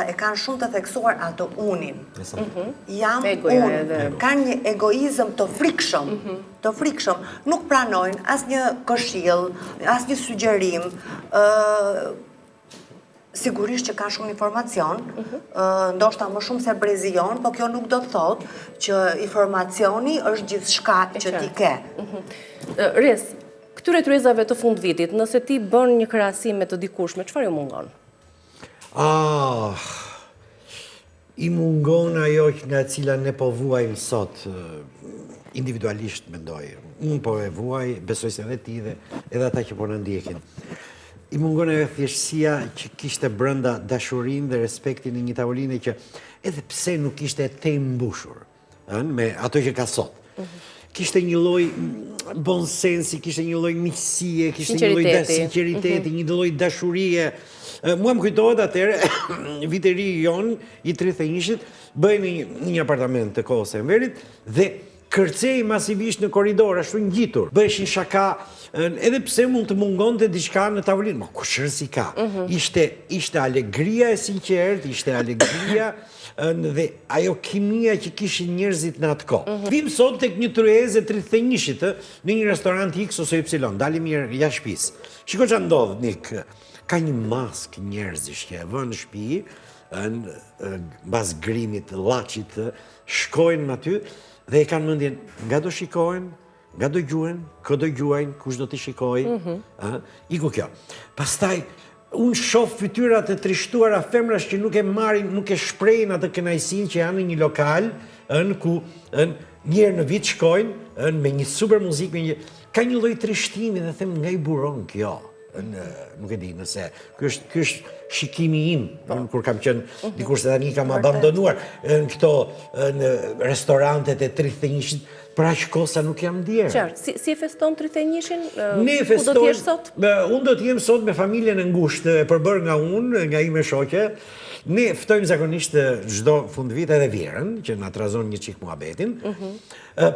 e kanë shumë të theksuar atë unin. Jam unë, kanë një egoizëm të frikshëm, nuk pranojnë asnjë këshill, asnjë sugjerim. Sigurisht që ka shumë informacion, ndoshta më shumë se brezion, po kjo nuk do të thotë që informacioni është gjithçka që ti ke. Rez, këtyre tryezave të fund vitit, nëse ti bën një krahasim me të dikushme, çfarë ju mungon? I mungon ajo nga cila ne po vuajmë sot, individualisht mendoj. Unë po e vuaj, besoj se edhe ti dhe edhe ata që po na ndjekin. I mungon e thjeshtësia që kishte brenda dashurinë dhe respektin në një tavolinë që edhe pse nuk ishte te mbushur, me ato që ka sot. Kishte një lloj bon sensi, kishte një lloj miqësie, kishte një lloj sinqeriteti, një lloj dashurie. Mua më kujtohet atëherë viteri jon i 31-shit, bëjmë një apartament të kohës së Enverit dhe kërcej masivisht në korridor, ashtu ngjitur. Bëheshin shaka, edhe pse mund të mungonte diçka në tavolinë, ma kushërsi ka. Ishte alegria e sinqert, ishte alegria dhe ajo kimia që kishin njerëzit në atë kohë. Vim sot tek një tryezë 31-shit në një restorant X ose Y, dalim jashtë shtëpisë. Shiko çfarë ndodh, Nik. Ka një mask njerëzish që e vënë në shtëpi, mbas grimit, llaçit, shkojnë aty dhe e kanë mendjen nga do shikojnë, nga do gjuhen, kë do gjuajnë, kush do t'i shikoj, iku kjo. Pastaj, unë shoh fytyrat e trishtuara femrash që nuk e marrin, nuk e shprehin atë kënaqësinë që janë në një lokal, ku një herë në vit shkojnë, me një super muzikë, ka një lloj trishtimi dhe them nga i buron kjo. nuk e di nëse. Ky është shikimi im, kur kam qenë dikur se tani kam abandonuar në këto në restorantet e 31-shit, për aq kohë sa nuk jam ndjerë. Qartë, si e feston 31-shin? Ne Ku do t'jesh sot? Unë do t'jem sot me familjen e ngushtë, e përbër nga unë, nga ime shoqe. Ne ftojmë zakonisht çdo fund vit edhe vjerën, që na trazon një çik muhabetin.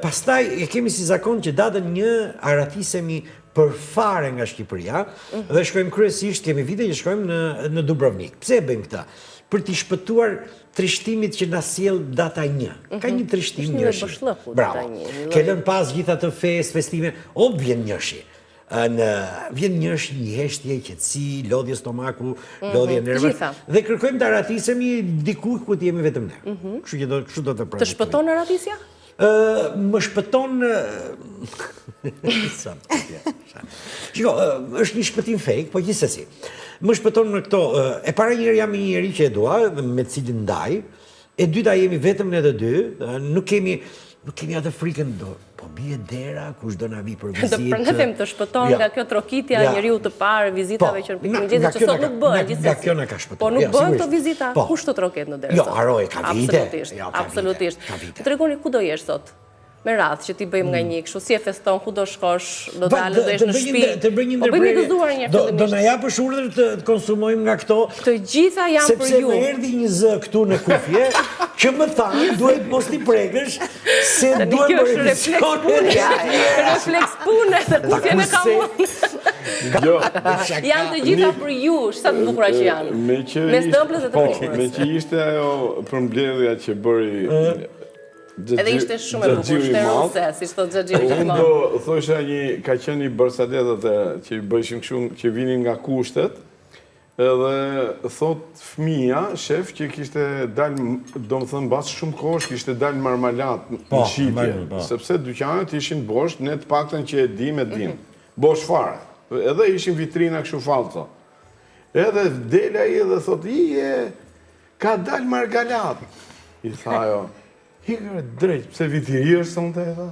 Pastaj e kemi si zakon që datën 1 aratisemi përfare nga Shqipëria dhe shkojmë kryesisht, kemi vite që shkojmë në Dubrovnik. Pse e bëjmë këtë? Për t'i shpëtuar trishtimit që na sjell data 1. Ka një trishtim njëshi. Bravo. Ke lënë pas gjitha të festime, vjen njëshi. Vjen njësh një heshtje, qetësi, lodhje stomaku, lodhje nerve. Dhe kërkojmë të aratisemi diku ku të jemi vetëm ne. Kështu do të Të shpëton aratisja? Më shpëton... Shiko, është një shpëtim fake, po gjithsesi. Më shpëton në këto... E para njëri jam një njeri që e dua, me cilin ndaj. E dyta jemi vetëm ne të dy. Nuk kemi atë frikën do... Po bie dera, kush do na vi për vizitë. Do përndetem të shpëton nga kjo trokitja njeriu të parë, vizitave që në pikë mëngjesit që sot nuk bëhen gjithsesi. Nga kjo na ka shpëtuar. Po nuk bëhen këto vizita, kush të troket në derë? Jo, haroj, ka vite. Absolutisht. Të tregoni ku do jesh sot? Me radhë që ti bëjmë nga një kështu, si e feston, ku do shkosh, do dalë, do jesh në shtëpi. Të bëj një ndërprerje. Po bëjmë gëzuar një fillimisht. Do na japësh urdhër të konsumojmë nga këto. Të gjitha janë për ju. Sepse më erdhi një zë këtu në kufje, që më thanë, duhet mos t'i prekësh, se duhet më refleks pune, se kufjen e kam unë. Janë të gjitha për ju, sa të bukura që janë. Mes tëmplës e të prikurës. Me që ishte ajo përmbledhja që bëri edhe ishte shumë e bukur, shterose, si shto Xhaxhiu gjithmonë. Unë do thosha ka qenë një bërsadetat që bëjshim kështu, që vinin nga kushtet, edhe thot fëmia, shef, që kishte dalë, do më thënë, basë shumë kosh, kishte dalë marmalat në shqitje, sepse dyqanet ishin bosh, ne të paktën që e dim, bosh fare. Edhe ishin vitrina kështu falco. Edhe dele ai edhe thot, ka dalë margalat. I tha jo, hikër drejt, pëse vitiri është së të edhe?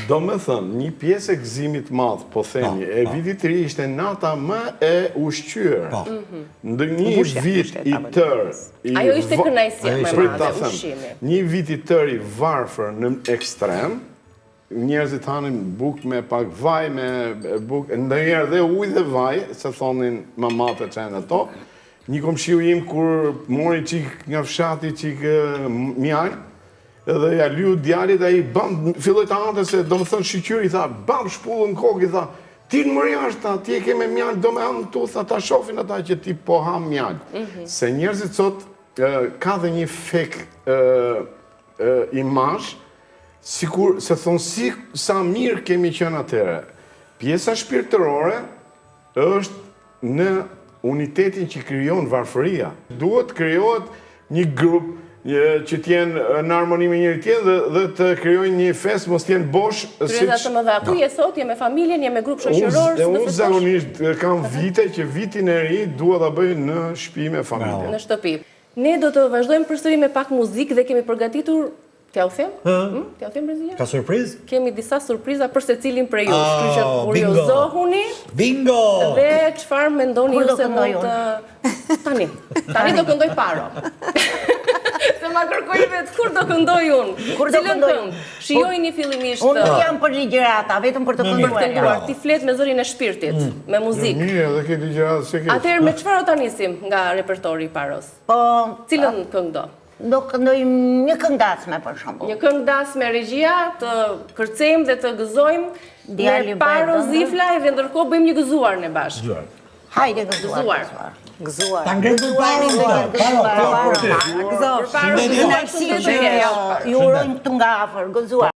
Do me thënë, një pjesë e gëzimit madhë, po theni, e vitiri ishte nata më e ushqyër. Ndë një vit i tërë... Ajo ishte kënajsia me madhe, ushqimi. Një vit i tërë i varfër në ekstrem, njerëzit hanin buk me pak vaj, me buk, ndërjerë dhe uj dhe vaj, se thonin mamate qenë ato, një komshiu im kur mori qik nga fshati, qik mjallë, edhe ja lyu djalit, a i filloj të ante se do më thënë shqyqyr, i tha, bam shpullën kokë, i tha, ti në mërja është ta, ti e ke me mjallë, do me hanë tu, tha, ta shofin ata që ti po ham mjallë. Se njerëzit sot ka dhe një fek imash, sikur, se thonë si sa mirë kemi qenë atere. Pjesa shpirtërore është në unitetin që kryon varfëria. Duhet kryohet një grupë që t'jenë në harmoni me njëri tjetë dhe të kryojnë një fest, mos t'jenë bosh... Tryeza të më dha, ku je sot, je me familjen, je me grupë shoqëror, unë zakonisht kam vite që vitin e ri duhet të bëjnë në shtëpi me familje. Në shtëpi. Ne do të vazhdojmë përsëri me pak muzikë dhe kemi përgatitur... T'ja u them? T'ja u them, Brezia? Ka surpriz? Kemi disa surpriza për se cilin për ju. Shkry që kuriozohuni. Bingo! Dhe qëfar mendoni ju se mund të... Tani do këndoj Paro. Se ma kërkoj vetë, kur do këndoj unë? Cilën kënd? Shijojni fillimisht... Unë nuk jam për ligjerata, vetëm për të kënduar. Ti flet me zërin e shpirtit, me muzikë. Mirë, edhe ke ligjerata, se ke... Atëherë, me qëfar o ta nisim nga repertori i Paros? Cilën kënd do? Do këndojmë një këngdasme, për shumë. Një këngdasme regjia, të kërcejmë dhe të gëzojmë me Paro Zifla dhe ndërkohë bëjmë një gëzuar në bashkë. Hajde gëzuar. Gëzuar. Ta ngrenë për Paro, Ju urojmë këtu nga afër, gëzuar.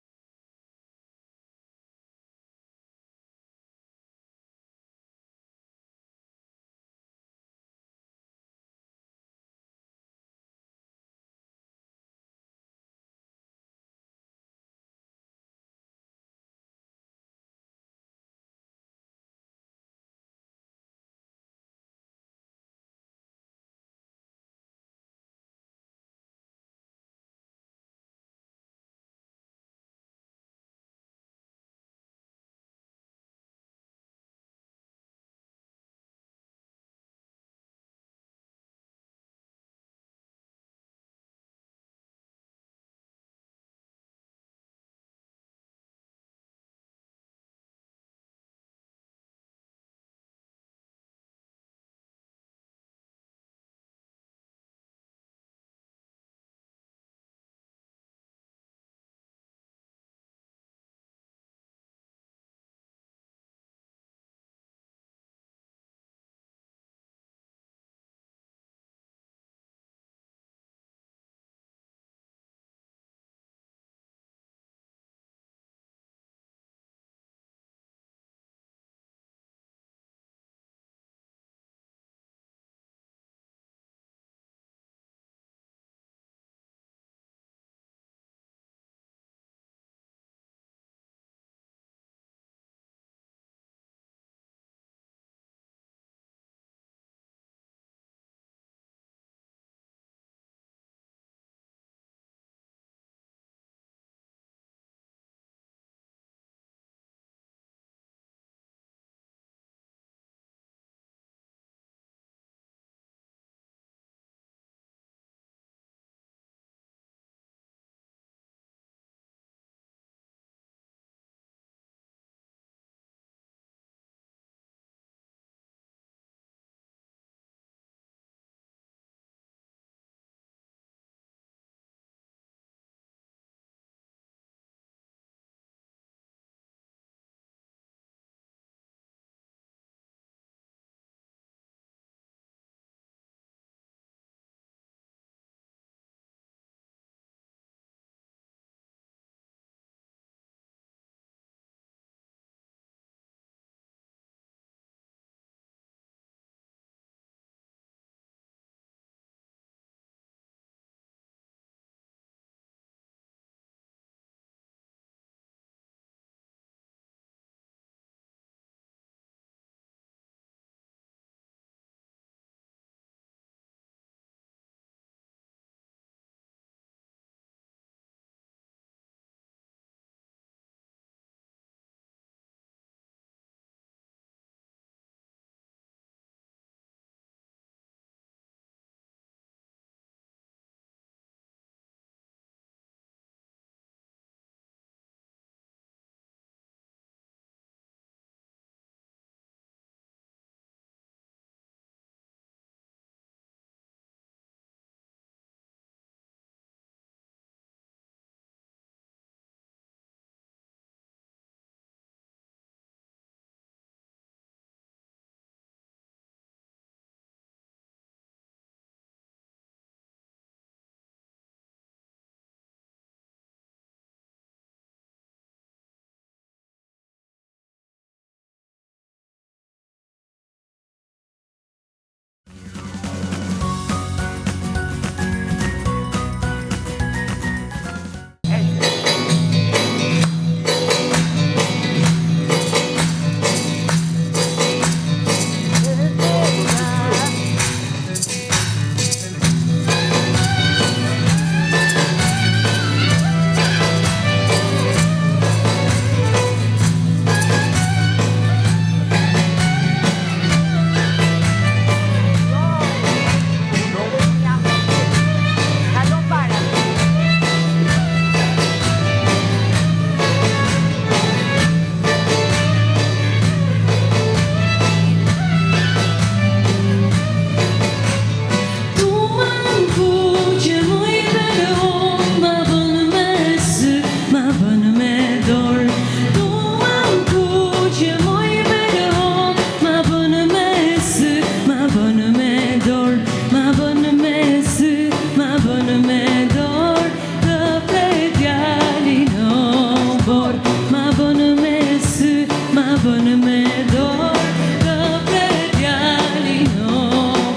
bor, ma bën me sy, ma bën me dorë, të pret djalin o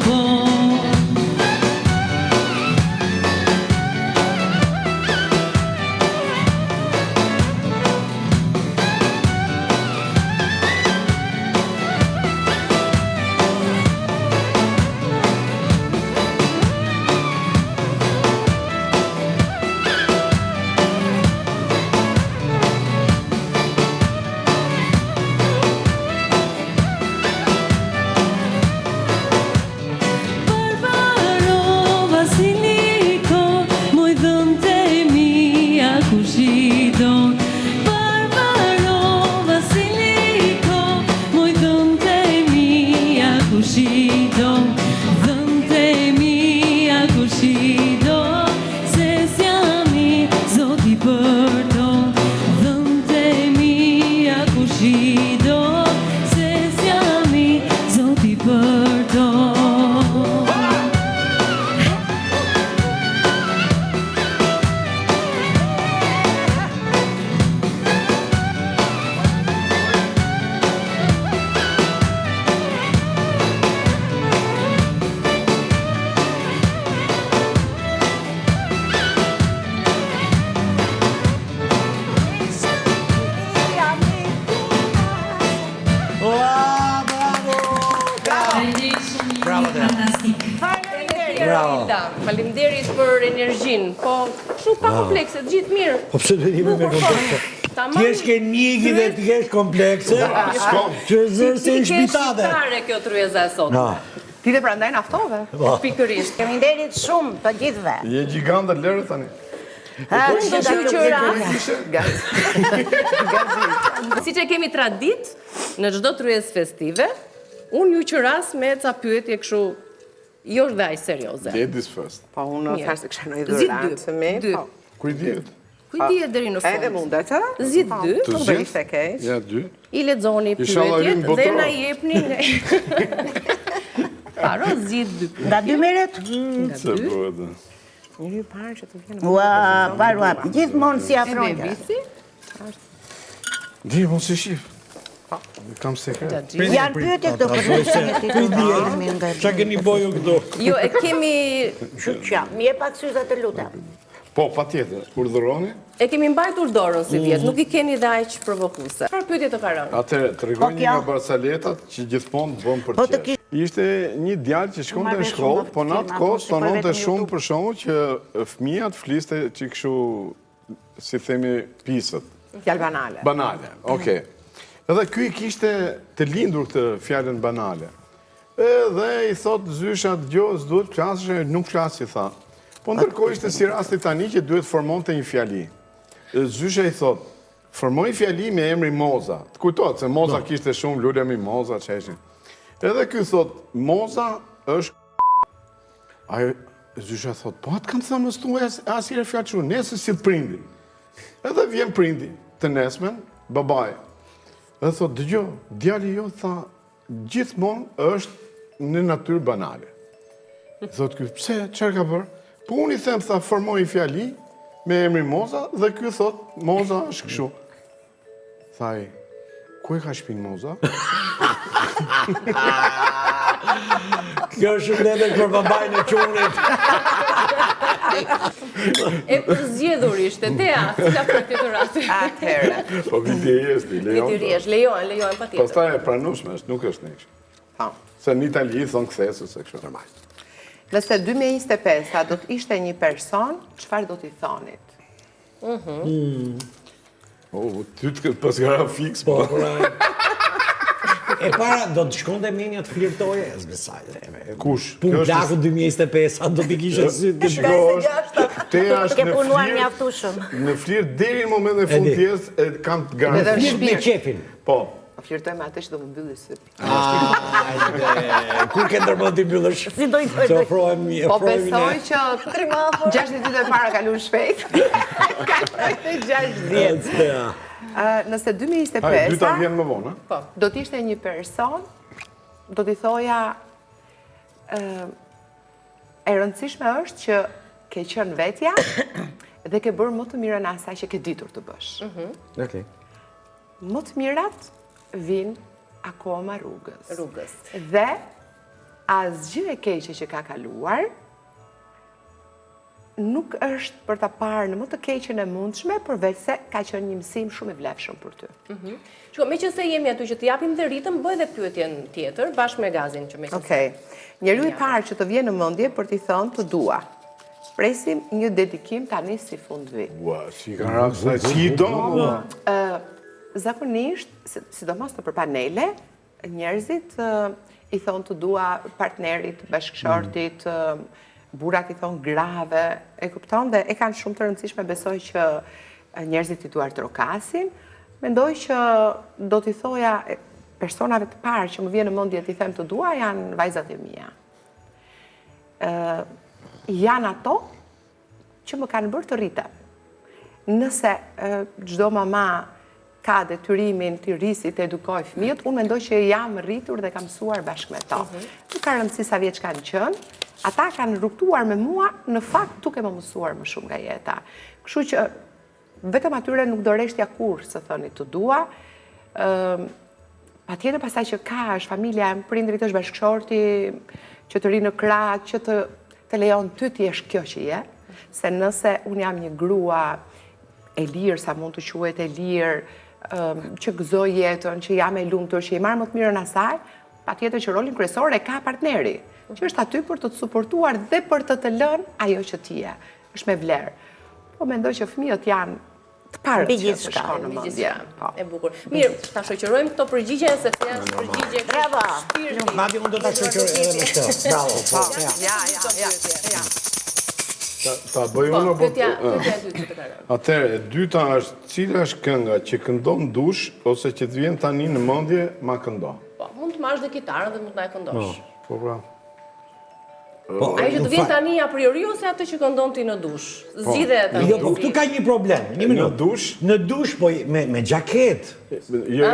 bor. Faleminderit për energjinë, po shumë pa komplekse, të gjithë mirë. Po pse do jemi me komplekse? Ti je skeniki dhe ti je komplekse. Që zërë se i shpitate. Shqiptare kjo tryeza e sot. Ti dhe prandaj naftove. Pikërisht. Faleminderit shumë të gjithëve. Je gjigante lërë tani. Si që kemi tradit në çdo tryezë festive, unë ju qëras me ca pyetje kështu jo është dhe ajë serioze. Ladies first. Po, unë thashtë të kësha në i dhuratë të mi. Kuj dihet? Kuj dihet deri në fund? Edhe mundet, ha? Zit 2. Nuk do ishte keq. Ja, 2. I lexoni pyetjet dhe na jepni Paro zit 2. Nga 2 meret? Se bëhet. Njëri parë që të vjenë. Ua, parua, gjithmonë si afronjë. Di, mos si shif. Kam sekret. Janë pyetje këto për Qa keni boju këto? Jo, e kemi... Shuqja, mi e pak syzat të lutem. Po, pa tjetër, urdhëroni? E kemi mbajtur dorën si vjetë, nuk i keni dhe aq provokuse. Për pyetje të karën. Atëre, të regoj një nga barsaletat që gjithmonë bëm për qesh. Ishte një djalë që shkonte në shkollë, po në atë kohë tononte shumë për shkakun që fëmijat fliste që kështu, si themi, pisët. Fjalë banale. Banale, okej. Edhe ky i kishte të lindur këtë fjalën banale. Edhe i thot zysha dëgjoj, s'duhet klasësh, nuk flasi tha. Po ndërkohë ishte si rasti tani që duhet formonte një fjali. Zysha i thot, formoj fjali me emri Moza. Të kujtohet se Moza kishte shumë lulemi Moza çeshin. Edhe ky thot, Moza është Ajo zysha thot, po atë kanë thënë mos thuaj asnjëherë fjalë çu, nesër si prindi. Edhe vjen prindi të nesmen, babai. Edhe thot, dëgjo, djali jo tha, gjithmonë është në natyrë banale. Thot, ky, pse, çfarë ka bërë? Po unë i them, tha, formoj fjali me emri Moza, dhe ky thot, Moza është kështu. Thaj, ku e ka shpinë Moza? Kjo është shëndetet për babajnë e qunit. E përzgjedhur ishte, Tea, si ka për këtë rasti. Atëherë. Po vitirieshti, lejon. Vitiriesht, lejohen patjetër. Pastaj e pranueshme është, nuk është neksh. Se në Itali thonë kthesës se kështu normal. Nëse 2025 do të ishte një person, çfarë do t'i thonit? Ty të këtë pasgara fix, po. E para, do të shkonte menja të flirtoje, e zbesaj. Kush? Pun plaku 2025, a do t'i kishe sytë. Teja është Ke punuar mjaftueshëm. në flirt deri në momentin e fundjes e kam të garantuar. Flirt me qefin. Po. Flirtoj me atë që do më mbylli syt. Kur ke ndërmend ti mbyllësh? Si do i Të bëj? ofrohemi Po besoj që 6 ditë e para kalon shpejt. Kaloj të 6 ditë. Nëse 2025 Dyta vjen më vonë, po, do t'ishte një person, do t'i thoja e rëndësishme është që ke qenë vetja dhe ke bërë më të mirën asaj që ke ditur të bësh. Okej. Më të mirat vinë akoma rrugës. Rrugës. Dhe asgjë e keqe që ka kaluar nuk është për ta parë në më të keqen e mundshme, përveç se ka qenë një mësim shumë i vlefshëm për ty. Shko, me që se jemi aty që të japim dhe ritëm, bëj dhe pyetjen tjetër, bashkë me Gazin që me që Okej. Njeriu i parë që të vjen në mendje për t'i thënë të dua. Presim një dedikim tani si fund vit. Ua, si ka rasa, si do? Zakonisht, sidomos në për panele, njerëzit i thonë të dua partnerit, bashkëshortit, burat i thonë grave, e kupton dhe e kanë shumë të rëndësishme, besoj që njerëzit i duar trokasin, mendoj që do t'i thoja personave të parë që më vjen në mendje t'i them të dua janë vajzat e mia. Janë ato që më kanë bërë të rritem. Nëse çdo mama ka detyrimin të rrisi të edukoj fëmijët, unë mendoj që jam rritur dhe kam mësuar bashkë me to. Nuk ka rëndësi sa vjeç kanë qenë, ata kanë rrugtuar me mua në fakt duke më mësuar më shumë nga jeta. Kështu që vetëm atyre nuk do reshtja kur së thoni të dua. Patjetër pastaj që ka është familja e prindrit është bashkëshorti që të ri në krah, që të lejon ty të jesh kjo që je, se nëse unë jam një grua e lirë, sa mund të quhet e lirë, që gëzoj jetën, që jam e lumtur, që i marr më të mirën asaj, patjetër që rolin kryesor e ka partneri, që është aty për të suportuar dhe për të lënë ajo që ti je. Është me vlerë. Po mendoj që fëmijët janë të parët që të shkon në mendje. E bukur. Mirë, ta shoqërojmë këto përgjigje se janë përgjigje shpirti. Madje unë do ta shoqëroj edhe me këtë. Bravo. Ja. Ta bëj unë apo? Pyetja e dytë të karë. Atëherë, e dyta është cila është kënga që këndon dush ose që të vjen tani në mendje ma këndo? Po, mund të marrësh dhe kitarën dhe mund të na e këndosh. Po pra. Ajo që të vjen tani a priori ose atë që këndon ti në dush? Zgjidhe tani. Jo, po këtu ka një problem. Një minutë. Në dush? Në dush, po me xhaket. Jo.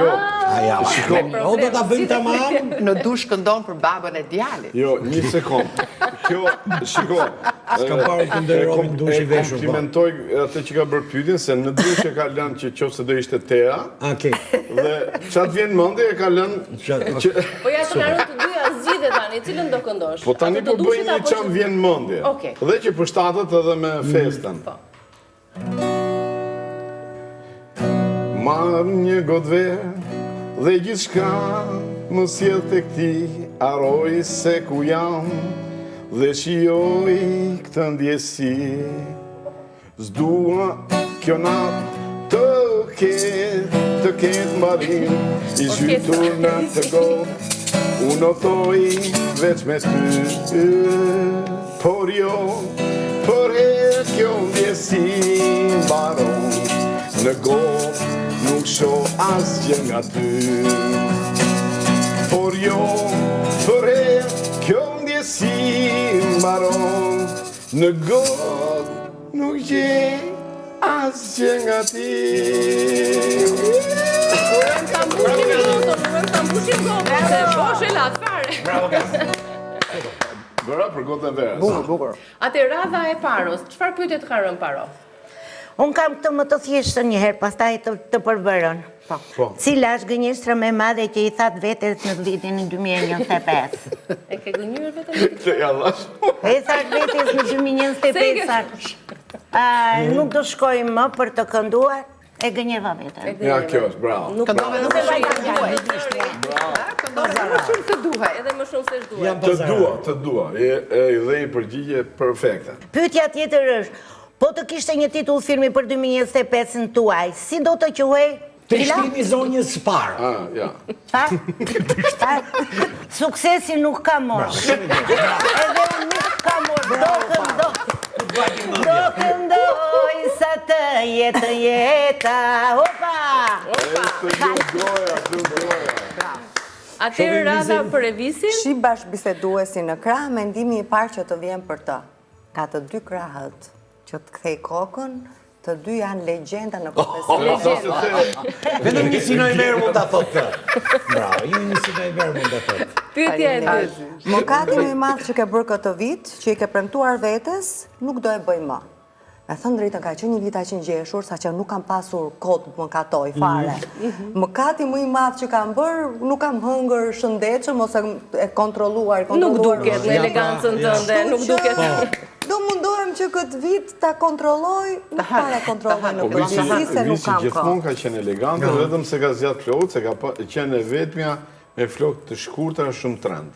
Shiko, o do ta bëjmë tamam. Në dush këndon për babën e djalit. Jo, një sekond. Kjo, shiko. S'kam parë të ndërromin dush i veshur. Komplimentoj atë që ka bërë pyetjen se në dush e ka lënë që qofse do ishte Tea. Okej. Dhe çat vjen mendje e ka lënë. Po ja të karën të dyja zgjidhe tani, cilën do këndosh? Po tani po bëj një çam vjen mendje. Dhe që përshtatet edhe me festën. Marr një gotë verë dhe gjithçka më sjell tek ti, harroj se ku jam dhe shijoj këtë ndjesi. S'dua kjo natë të ketë mbarim, i zhytur në të gotë, unë otoj veç me ty. Por jo, për herë kjo ndjesi mbaron, në gotë nuk shoh asgjë nga ty. Por jo, për herë kjo ndjesi mbaron, në gotë nuk gjej asgjë nga ti. Urëm ta mbushim gotën, se bosh e lat fare. Bravo, Gaz. Bëra për gotën verës. Bukur. Atë radha e Paros, çfarë pyetje të ka rënë Paro? Unë kam këtë më të thjeshtë njëherë, pastaj të përbërën. Cila është gënjeshtra më e madhe që i thatë vetes në vitin 2025? E ke gënjur vetëm? Të jallash. E thatë vetes në 2025. Nuk do shkojmë më për të kënduar, e gënjeva veten. Ja, kjo është, bravo. Këndove edhe më shumë se duhet. Edhe më shumë se s'duhet. Të dua. Dhe i përgjigje perfekte. Pyetja tjetër është, po të kishte një titull filmi për 2025-ën tuaj, si do të quhej? Trishtimi zonjës së parë. Ja. Suksesi nuk ka morë. Edhe unë nuk ka morë. Do këndoj sa të jetë jeta. Opa! Atëherë radha për Evisin? Shi bashkëbiseduesi në krah, mendimi i parë që të vjen për të. Ka të dy krahët që të kthej kokën, të dy janë legjenda në profesion. Vetëm një sinojmer mund ta thotë këtë. Bravo, një sinojmer mund ta thotë. Pyetja e dytë. Mëkati më i madh që ke bërë këtë vit, që i ke premtuar vetes, nuk do e bëj më. Me thënë drejtën ka që një vit aq i ngjeshur, sa që nuk kam pasur kohë të më katoj fare. Mëkati më i madh që kam bërë, nuk kam hëngër shëndetshëm ose e kontrolluar. Nuk duket në elegancën tënde, nuk duket. Do mundohem që këtë vit ta kontrolloj, nuk para kontrolloj në plotësi se nuk kam kohë. Gjithmonë ka qenë elegante, vetëm se ka zgjat flokët, se ka qenë e vetmja me flokë të shkurtra shumë trend.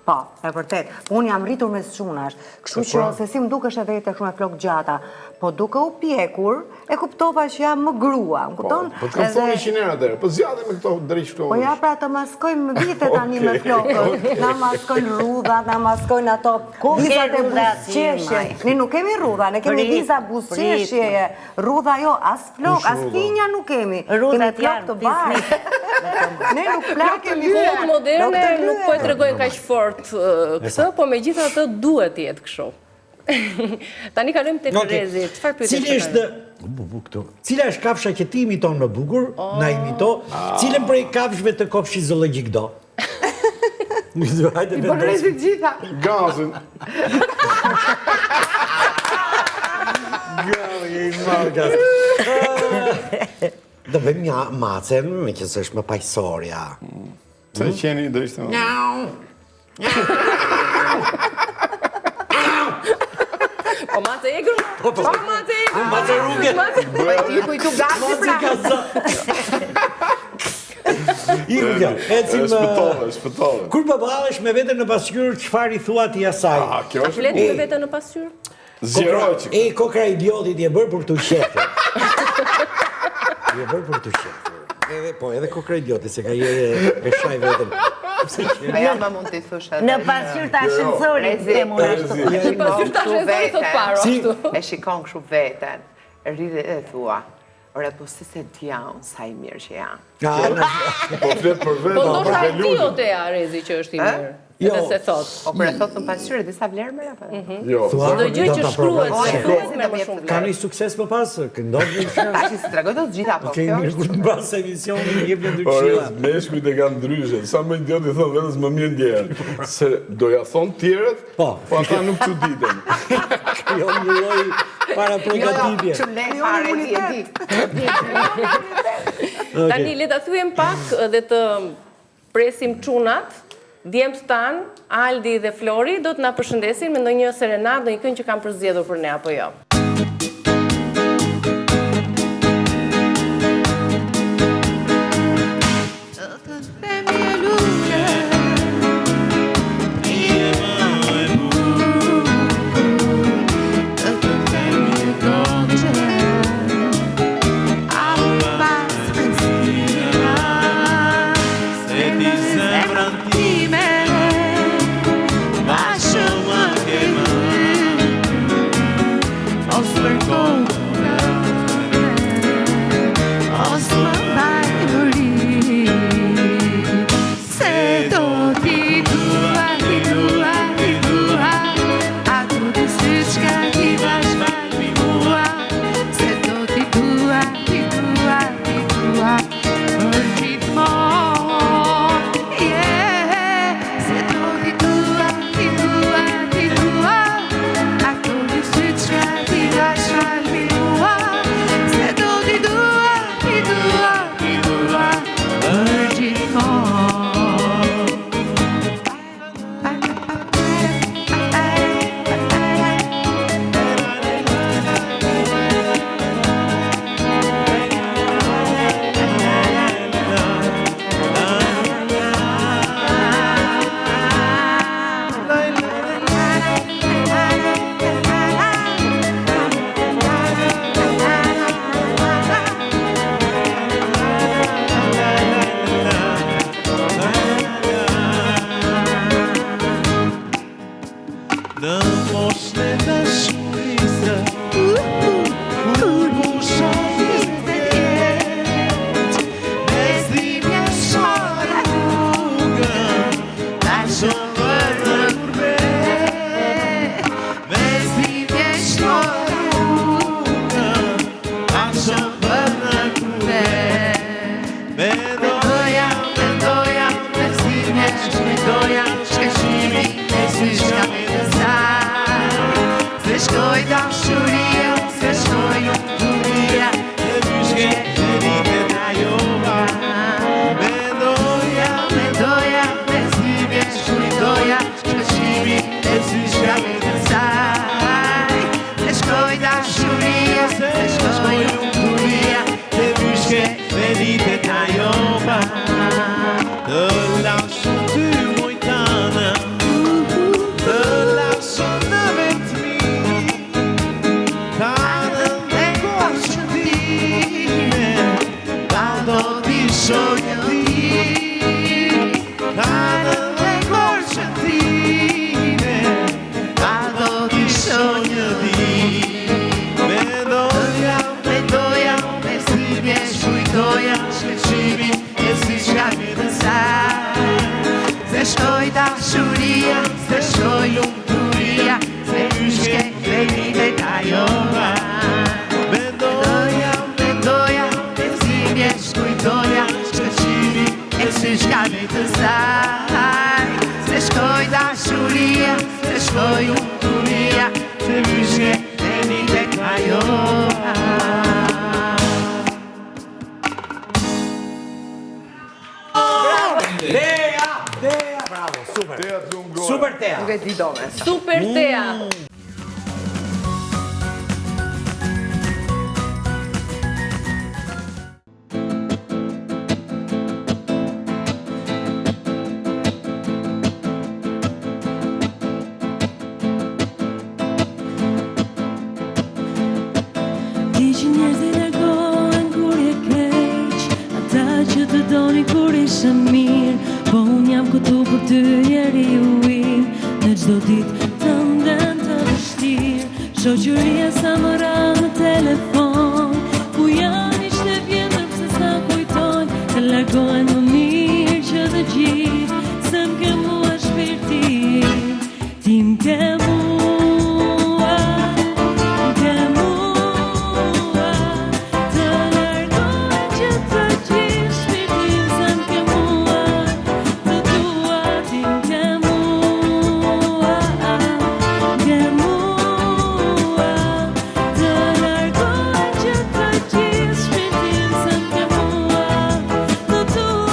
Po, e vërtet. Unë jam rritur me çunash, kështu që se si më dukesh e vete shumë e flokë gjata, po duke u pjekur, e kuptova që jam më grua. Po të kam thonë 100 euro atëherë, po zgjate me këto drejt flokësh. Po ja pra të maskojmë vite tani me flokët. Na maskojnë rrudhat, na maskojnë ato vizat e buzëqeshje. Ne nuk kemi rrudha, ne kemi viza buzëqeshje. Rrudha jo, as flok, as kinja nuk kemi. Rrudhat janë të bardhë. Ne nuk plakemi Gjuhët moderne nuk po e tregojnë kaq fort këtë, po megjithatë duhet të jetë kështu. Tani kalojmë tek Rezi. Çfarë pyetësh? Cila është kafsha që ti imiton më bukur, na imito, cilën prej kafshëve të kopshtit zoologjik do? I bën Rezi gjitha. Gazin. Do bëjmë një macen, me që s'është më paqësorja. Se qeni do ishte më. Po mace e gërë? Po mace e gërë? Mace rrugë. Po ti kujtu gati pra. Shpëtove. Kur përbalesh me veten në pasqyrë, çfarë i thua ti asaj? Kjo është Flet me veten në pasqyrë? zgjeroj. E kokra idiotit je bërë për të qetur. Je bërë për të qetur. Edhe kokra idiotit, se ka jere e shaj vetën. Ja ma mund t'i thush edhe. Në pasqyrë të ashensorit, temur ashtu. Në pasqyrë të ashensorit thot paro ashtu. E shikon kështu veten, rridhe e thua, ore, po si se t'ja unë sa i mirë që jam. Po flet për vetë, Po ndoshta e ti o te Rezi që është i mirë. Edhe se thot. O për e thot në pasqyrë, disa vlerë më apo? Jo. Çdo gjë që shkruhet, shkruhet me më shumë. Ka një sukses më pas? Këndon një shumë? Tash si tregoj të gjitha, po Okej, kjo mirë, është. kur të mbas emisionin, jep në Po, ndryshima. meshkujt e kanë ndryshe. Sa më idiot i thonë vetës më mirë ndjerë. Se doja thonë tjerët, po ata nuk çuditen. Jo një lloj para përgatitje. Që le fare ti e di. Tani le ta thyem pak dhe të presim çunat. Djemtë tanë, Aldi dhe Flori, do të na përshëndesin me ndonjë serenadë, ndonjë këngë që kanë përzgjedhur për ne apo jo. Shkoj dashuria, se tek ajo pa të lasë ty mojtana, të lasë në vetëmi, tanën e koshë time, ta do t'i shojë ti, tanën e koshë time, ta do t'i shojë ti. Mendoja, me stivje shkujtoja, shkëqimin e si shkami të saj. Se shkoj dashuria, se shkoj lumëturia, se yshke venite t'ajo pa. Mendoja, me stivje shkujtoja, shkëqimin e si shkami të saj. Se shkoj dashuria, se shkoj lumëturia, se yshke venite t'ajo pa. Tea, bravo, super. Tea t'lum gora. Super Tea. Nuk e di dome. Super Tea. Ti që njerëz i largohen kur je keq, ata që të doni kur ishe mirë, po unë jam këtu për ty njeriu im, në çdo ditë të nden të vështirë, shoqëria sa më ra në telefon, ku janë ishte vjetër pse s'na kujtojnë, të largohen më mirë që të gjithë, se m'ke mua shpirtin, ti m'ke mua, m'ke mua, të largohen që të gjithë shpirtin, se m'ke mua, të dua, ti m'ke mua, m'ke mua, të largohen që të gjithë shpirtin, se m'ke mua, të dua.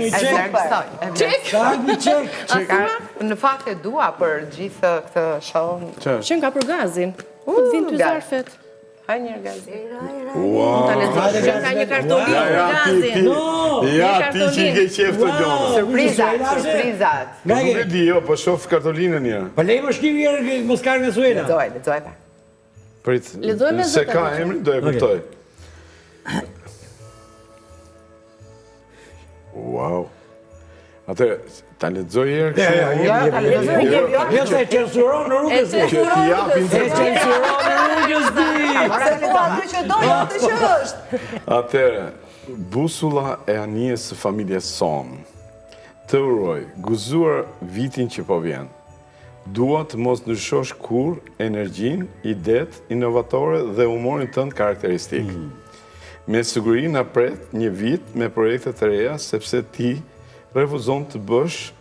një qek. Në fakt e dua për gjithë këtë show. Që nga për gazin. Ku të vinë ty zarfet? Haj një gazin. Unë ta lezoj. Që nga një kartolinë për gazin. Ja, ti që i ke qef të gjona. Surprizat. Nuk e di, jo, po shof kartolinën një. Po lej më shkrim njerë Moskar nga Suela. Lezoj. Prit, Lexoj me se zëtë, ka emrin, do e kuptoj. Wow. Atëre, ta lexoj herë kështu. Jo se censuron në rrugës ti. Që ti japin Se censuron në rrugës ti. Aty që do, aty që është. Atëre, busulla e anijes së familjes son. Të uroj, guzuar vitin që po vjen. Dua të mos ndryshosh kur energjin, idet, inovatore dhe humorin tënd karakteristik. Me siguri na pret një vit me projekte të reja, sepse ti refuzon të bësh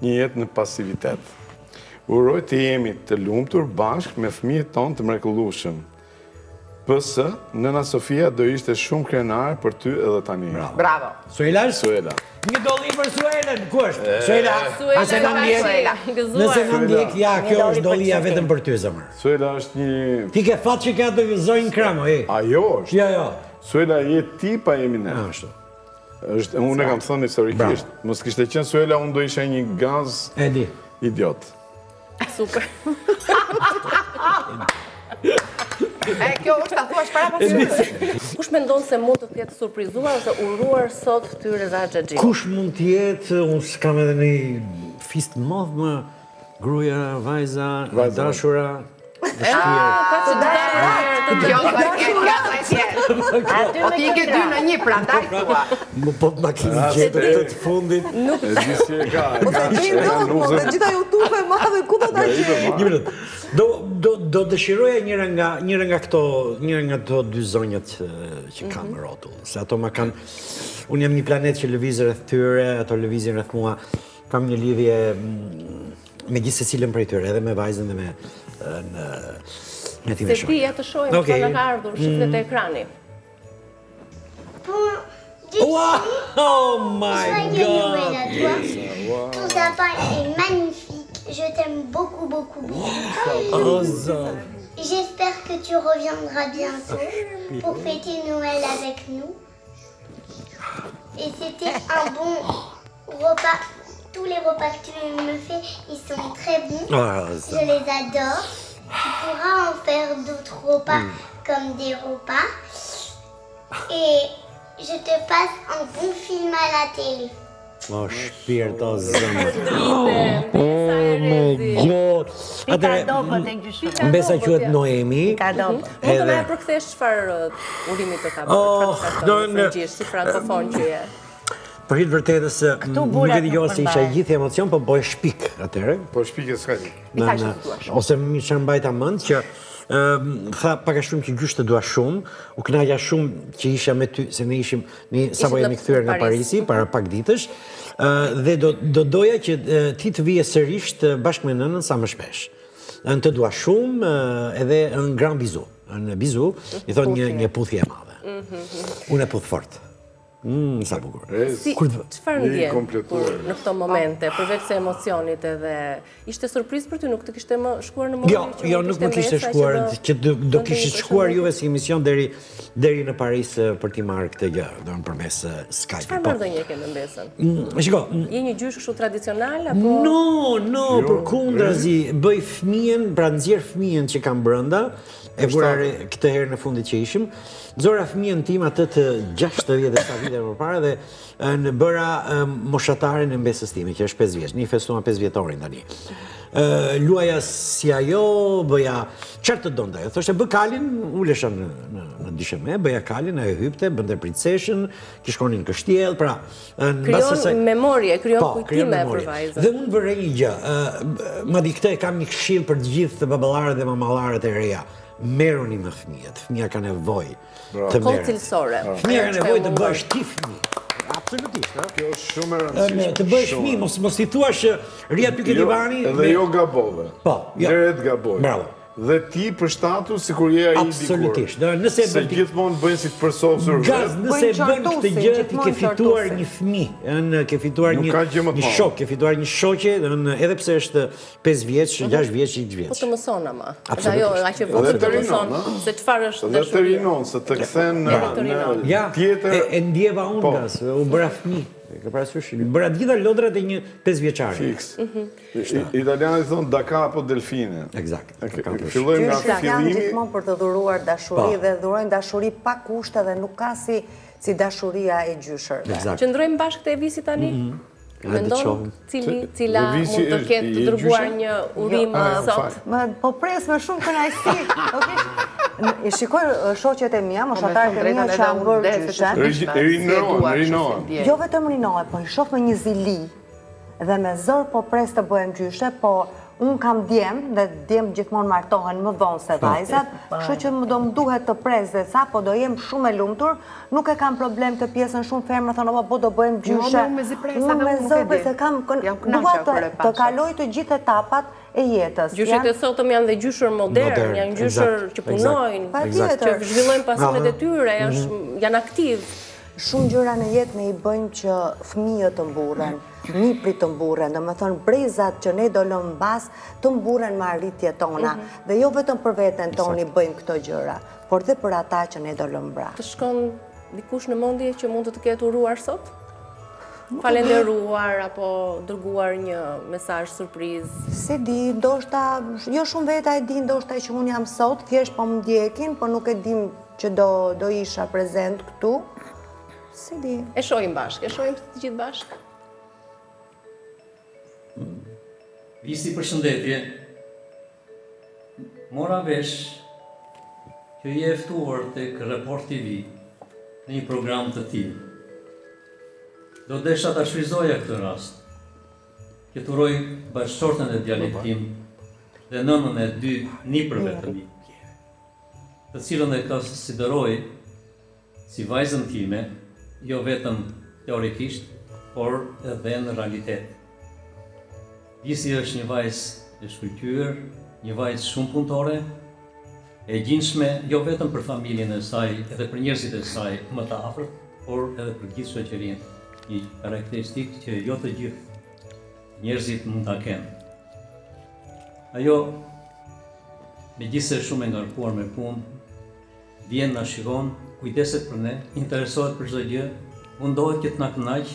një jetë në pasivitet. Uroj të jemi të lumtur bashkë me fëmijët tonë të mrekullueshëm. PS, nëna Sofia do ishte shumë krenare për ty edhe tani. Bravo. Suela? Suela. Një dolli për Suelën, ku është? Suela, ase në ndjek? Nëse në ndjek, ja, kjo është dollia vetëm për ty, zëmër. Suela është një... Ti ke fat që ka të vizojnë kramo, e? Ajo është? Jo. Suela je ti pa jemi ne. Ashtu. Unë e kam thënë historikisht. Mos kishte qenë Suela, unë do isha një gaz idiot. Super. Kjo është ta thuash para pasyre. Kush mendon se mund të jetë surprizuar ose uruar sot ty Reza Xhaxhi? Kush mund të jetë, unë s'kam edhe një fist modh më, gruaja, vajza, dashura, O ti ke dy në një, prandaj thua. Më po të makinë gjetër të fundit. E di si e ka. Gjitha YouTube e madhe, ku do ta gjej? Një minut. Do dëshiroja njëra nga këto dy zonjat që kam në rotull. Se ato ma kanë... Unë jam një planet që lëvizë rreth tyre, ato lëvizin rreth mua. Kam një lidhje me gjithë se cilën prej tyre, edhe me vajzën dhe me ti me Se ti e të shojmë që në ka ardhur shiftet e ekrani. Oh my God! Ton sapin est magnifique. Je t'aime beaucoup, beaucoup, beaucoup. J'espère que tu reviendras bientôt pour fêter Noël avec nous. Et c'était un bon repas. Tous les repas que tu me fais, ils sont très bons. Je les adore. Tu pourras en faire d'autres repas comme des repas. Et je te passe un bon film à la télé. Oh, shpirt o zëmër. Oh my God. Mbesa quhet Noemi. Mund të na e përkthesh çfarë urimi të ka bërë? Si frankofon që je. Për hitë vërtetës, nuk e dëgjova se isha gjithë emocion, po bëj shpik atëre. Po shpik e s'ka një. Ose më që mbajta mend që tha paka shumë që gjysht të dua shumë, u kënaqja shumë që isha me ty, se ne ishim, sapo jemi kthyer nga Parisi, para pak ditësh, dhe do doja që ti të vije sërish bashkë me nënën sa më shpesh. Në të dua shumë, edhe në gran bizu. Në bizu, i thonë një puthje e madhe. Unë e puth fort. Sa bukur. Çfarë ndjen në këto momente, përveç se emocionit edhe ishte surprizë për ty, nuk të kishte më shkuar në momentin që jo, nuk më kishte shkuar, që do kishte shkuar juve si emision deri në Paris për t'i marrë këtë gjë, do në përmes Skype. Çfarë marrëdhënie ke me mbesën? Shiko, je një gjysh kështu tradicional apo? No, përkundrazi, bëj fëmijën, pra nxjerr fëmijën që kam brenda, e vura këtë herë në fundit që ishim, nxora fëmijën tim atë të 60 sa vite më parë dhe në bëra moshataren e mbesës time, që është 5 vjeç, një festuam 5 vjetorin tani. Luaja si ajo, bëja çfarë të donte ajo. Thoshte bë kalin, ulesha në dysheme, bëja kalin, ajo hypte, bënte princeshën, që shkonin në kështjell, pra krijon memorie, krijon kujtime për vajzën. Dhe unë vërej një gjë, madje këtë kam një këshill për të gjithë të baballarët dhe mamallarët e reja. Merruni me fëmijët, fëmija ka nevojë të merret. Cilësore. Fëmija ka nevojë të bësh ti fëmijë. Absolutisht, kjo është shumë e rëndësishme. Të bësh fëmijë, mos i thuash ri aty ke divani. Edhe jo gabove. Po, Gjëret gaboj. Bravo. dhe ti përshtatur si kur je ai dikur. Absolutisht. Se gjithmonë bëjnë si të përsosur Gaz, nëse e bën këtë gjë, ti ke fituar një fëmijë, ke fituar një shok, ke fituar një shoqe, edhe pse është 5 vjeç, 6 vjeç, X vjeç. Po të mëson ama. Absolutisht. Aq e vogël të mëson se çfarë është dashuria. Dhe të rinon, se të kthen në tjetër. E ndjeva unë Gaz, u bëra fëmijë. Ke parasysh, bëra gjitha lodrat e një 5 vjeçari. Fiks. Italianët thonë da capo delfine. Eksakt. Fillojmë nga Janë fillimi. gjithmonë për të dhuruar dashuri dhe dhurojnë dashuri pa kushte dhe nuk ka si dashuria e gjyshërve. Qëndrojmë bashkë te Evisi tani? Mendon cila mund të ketë të dërguar një urim sot? Po pres me shumë kënaqësi. I shikoj shoqet e mia, moshatarët e mia që janë ngurë gjyshe. Rinohen. Jo vetëm rinohen, po i shoh me një zili dhe me zor po pres të bëhem gjyshe, po unë kam djem, dhe djem gjithmonë martohen më vonë se vajzat, kështu që më do më duhet të pres dhe sa, po do jem shumë e lumtur, nuk e kam problem të pjesën shumë femra, thonë, po do bëhem gjyshe. Unë me zor, se kam duhet të kaloj të gjithë etapat e jetës. Gjyshet e sotëm janë dhe gjyshër modern, janë gjyshër që punojnë, që zhvillojnë pasimet e tyre, janë aktiv. Shumë gjëra në jetë ne i bëjmë që fëmijët të mburren, niprit të mburren, dhe me thonë brezat që ne do lëmë mbas të mburren me arritjet tona. Dhe jo vetëm për veten tonë i bëjmë këto gjëra, por dhe për ata që ne do lëmë mbra. Të shkon dikush në mendje që mund të ketë uruar sot? Falenderuar apo dërguar një mesazh surprizë? Se di, ndoshta, jo shumë veta e di, ndoshta që unë jam sot, thjesht po më ndjekin, po nuk e dim që do isha prezent këtu. Se di. E shohim bashkë, të gjithë bashkë. Visi, përshëndetje. Mora vesh që je ftuar tek Report TV në një program të tillë. Do desha ta shfryzoja këtë rast, që të uroj bashkëshortën e djalit tim dhe nënën e 2 nipërve të mi, të cilën e konsideroj si vajzën time, jo vetëm teorikisht, por edhe në realitet. Visi është një vajzë e shkëlqyer, një vajzë shumë punëtore, e gjinshme jo vetëm për familjen e saj, edhe për njerëzit e saj më të afërt, por edhe për gjithë shoqërinë. Një karakteristikë që jo të gjithë njerëzit mund ta kenë. Ajo, megjithëse shumë e ngarkuar me punë, vjen na shikon, kujdeset për ne, interesohet për çdo gjë, mundohet që të na kënaqë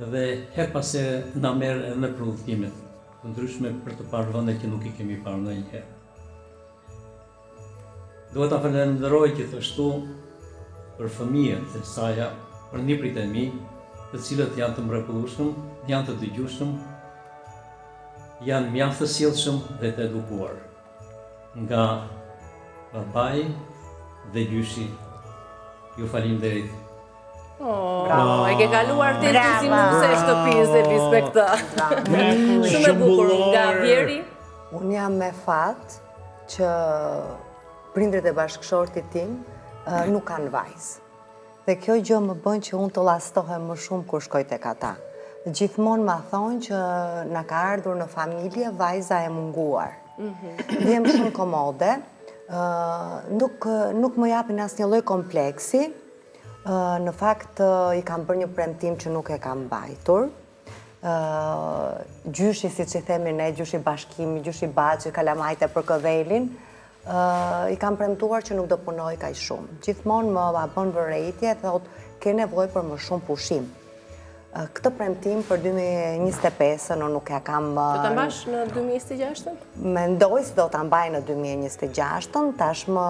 dhe her pas here na merr edhe në udhëtimet të ndryshme për të parë vende që nuk i kemi parë ndonjëherë. Duhet ta falenderoj gjithashtu për fëmijët e saj, për niprit e mi, të cilët janë të mrekullueshëm, janë të dëgjueshëm, janë mjaft të sjellshëm dhe të edukuar. Nga babai dhe gjyshi, ju falenderoj. Bravo, e ke kaluar të si nuse shtëpisë e bis me këtë. Shumë e bukur nga Vjeri. Unë jam me fat që prindrit e bashkëshortit tim nuk kanë vajzë. Dhe kjo gjë më bën që unë të llastohem më shumë kur shkoj tek ata. Gjithmonë ma thonë që na ka ardhur në familje vajza e munguar. Jem shumë komode, nuk më japin asnjë lloj kompleksi. Në fakt i kam bërë një premtim që nuk e kam mbajtur. Gjyshi, siç i themi ne, gjyshi bashkimi, gjyshi Baxhi, kalamajte për këdhelin, i kam premtuar që nuk do punoj kaq shumë. Gjithmonë më bën vërejtje, thotë ke nevojë për më shumë pushim. Këtë premtim për 2025 nuk ja kam... Do ta mbash në 2026? Mendoj se do ta mbaj në 2026, tashmë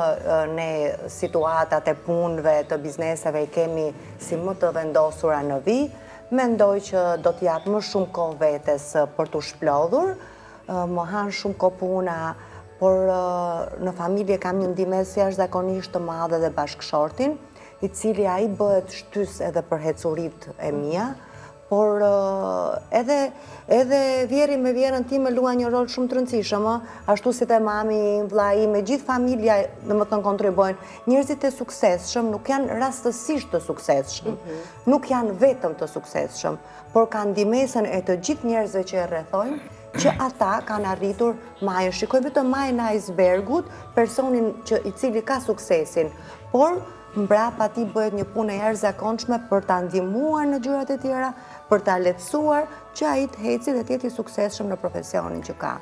ne situatat e punëve të bizneseve i kemi si më të vendosura në vi, mendoj që do t'jap më shumë kohë vetes për t'u shplodhur, më han shumë kohë puna, por në familje kam një ndihmës jashtëzakonisht të madhe dhe bashkëshortin, i cili ai bëhet shtys edhe për hecurit e mia, por edhe Vjeri me vjerën time luan një rol shumë të rëndësishëm, ashtu si te mami, vllai, me gjithë familja, domethënë kontribojnë. Njerëzit e suksesshëm nuk janë rastësisht të suksesshëm, nuk janë vetëm të suksesshëm, por kanë ndihmën e të gjithë njerëzve që e rrethojnë, që ata kanë arritur majën. Shikojmë të majën e icebergut, personin i cili ka suksesin, por mbrapa ti bëhet një punë e jashtëzakonshme për ta ndihmuar në gjërat e tjera, për ta lehtësuar që ai të heci dhe të jetë i suksesshëm në profesionin që ka.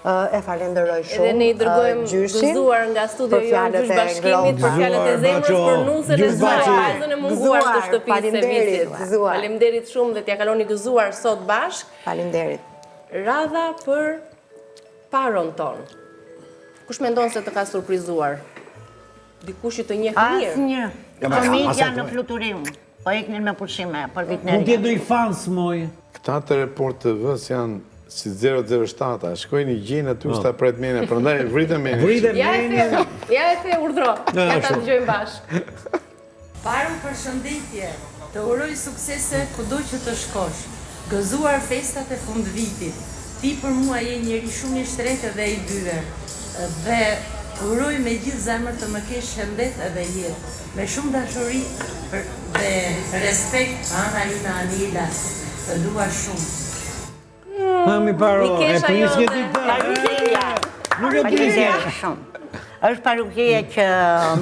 E falenderoj shumë. Edhe ne i dërgojmë gëzuar nga studio jonë Gjysh Bashkimit për fjalët e zemrës, për nusën e vajzën e munguar të shtëpisë së vitit. Faleminderit shumë dhe t'ja kaloni gëzuar sot bashk. Faleminderit. Radha për paron ton. Kush mendon se të ka surprizuar? Dikush që të njeh mirë? Asnjë. Familja në fluturim. Po iknin me pushime për vitin e ri. Mund të jetë ndonjë fans moj. Këta të Report TV-s janë si 007, shkojnë i gjenë aty s'ta pret mene, prandaj vritë mene. Ja e the urdhro, ja ta dëgjojmë bashkë. Paru përshëndetje, të uroj suksese kudo që të shkosh, gëzuar festat e fund vitit. Ti për mua je njeri shumë i shtretë dhe i byer. Dhe uroj me gjithë zemër të më kesh shëndet edhe jetë, me shumë dashuri dhe respekt ana ina Anila. Të dua shumë. Mami Paro, e prisje ti ta. Nuk e prisje. Është parukjeja që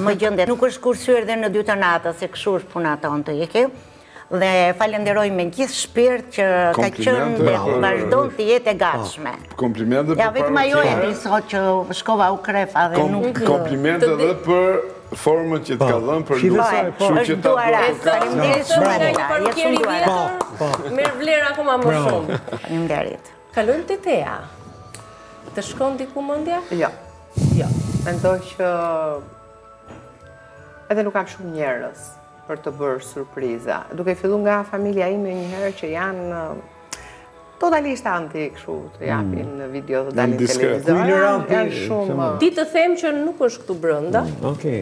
më gjendet. Nuk është kursyer dhe në 2 të natës, se kështu është puna tonë të jeki. Dhe falenderoj me gjithë shpirt që ka qenë dhe vazhdon të jetë e gatshme. Komplimente për ja, vetëm ajo e di sot që shkova u krefa dhe nuk... Komplimente dhe për formën që të ka dhënë për lukë. Është duara. Faleminderit shumë nga një parukjeri vjetër, merr vlerë akoma më shumë. Faleminderit. Kalojmë te Tea. Të shkon diku mendja? Jo. Mendoj që edhe nuk kam shumë njerëz për të bërë surpriza. Duke filluar nga familja ime njëherë që janë totalisht anti kështu, të japin video të dalin televizor. Janë shumë. Ti të them që nuk është këtu brenda. Okej.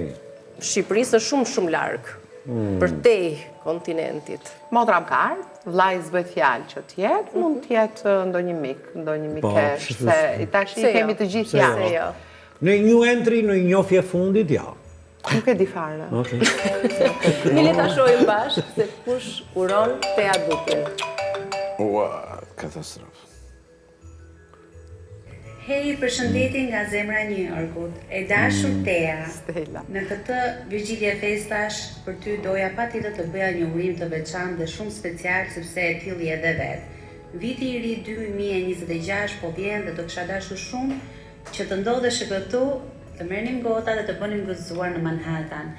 Shqipërisë është shumë larg. Për te kontinentit. Motra më ka ardhur, vllai s'bëhet fjalë që t'jetë, mund t'jetë ndonjë mik, ndonjë mikesh, se tash i kemi të gjithë janë. Në një entry, në një njofje fundit, ja. Nuk e di fare. Mile ta shohim bashkë se kush uron Tea Dukin. Ua, katastrofë. Hej, përshëndetje nga zemra një Orkut. E dashur Tea. Në këtë vigjilje festash për ty doja patjetër të bëja një urim të veçantë dhe shumë special sepse e tilli edhe vet. Viti i ri 2026 po vjen dhe do kisha dashur shumë që të ndodhesh këtu, të merrnim gota dhe të bënim gëzuar në Manhattan.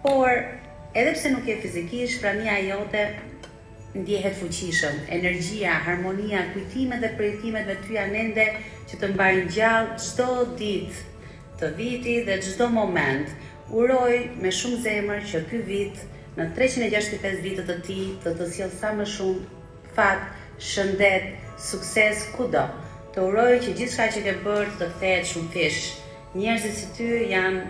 Por edhe pse nuk je fizikisht, pramia jote ndjehet fuqishëm. Energjia, harmonia, kujtimet dhe projektimet me ty janë ende që të mbajnë gjallë çdo ditë të vitit dhe çdo moment. Uroj me shumë zemër që ky vit, në 365 ditët të tij, të sjellë sa më shumë fat, shëndet, sukses kudo. Të uroj që gjithçka që ke bërë të kthehet shumë fish. Njerëzit si ty janë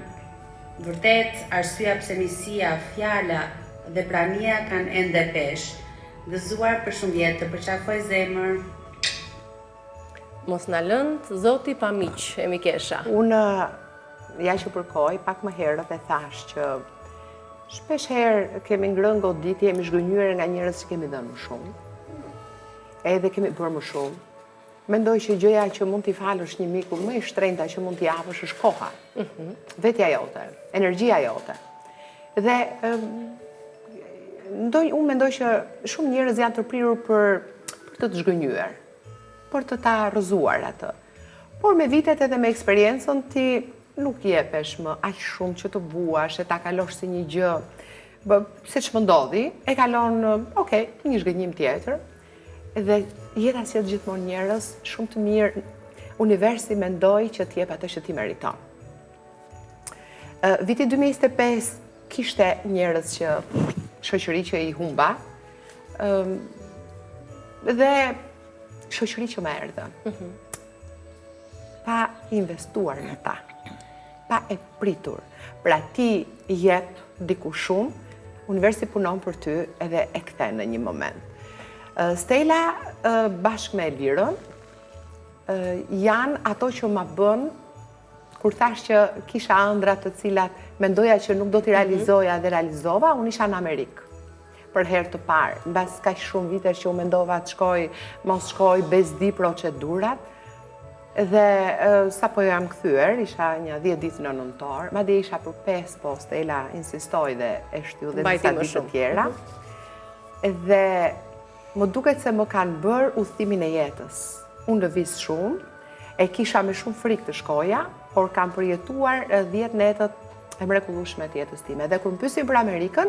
vërtet arsyeja pse misia, fjala dhe prania kanë ende pesh. Gëzuar për shumë vjetë, të përqafoj zemër. Mos na lënd, Zoti pa miq e Mikesha. Unë ja që përkoj, pak më herët e thash që shpesh herë kemi ngrënë goditje, jemi zhgënjur nga njerëz që kemi dhënë më shumë. Edhe kemi bërë më shumë. Mendoj që gjëja që mund t'i falësh një miku më i shtrenjta që mund t'i japësh është koha. Vetja jote, energjia jote. Dhe unë mendoj që shumë njerëz janë të prirur për të zhgënjur, për të ta rrëzuar atë. Por me vitet edhe me eksperiencën ti nuk jepesh më aq shumë që të buash, e ta kalosh si një gjë, siç më ndodhi, e kalon, një zhgënjim tjetër. Dhe jeta si gjithmonë njerëz, shumë të mirë, universi mendoj që t'jep atë që ti meriton. Viti 2025 kishte njerëz që shoqëri që i humba, dhe shoqëri që më erdhë. Pa investuar në ta, pa e pritur. Pra ti jep diku shumë, universi punon për ty edhe e kthen në një moment. Stella bashkë me Elirën janë ato që ma bën, kur thash që kisha ëndra të cilat mendoja që nuk do t'i realizoja dhe realizova, unë isha në Amerikë. për herë të parë. Mbas kaq shumë vitesh që u mendova të mos shkoj bezdi procedurat. Dhe sa po jam kthyer, isha një 10 ditë në nëntor, madje isha për 5 poste, Ela insistoi dhe e shtyu dhe disa ditë të tjera. Dhe më duket se më kanë bërë udhëtimin e jetës. Unë lëviz shumë, e kisha me shumë frikë të shkoja, por kam përjetuar 10 netët e mrekullueshme të jetës time. Dhe kur më pyesin për Amerikën,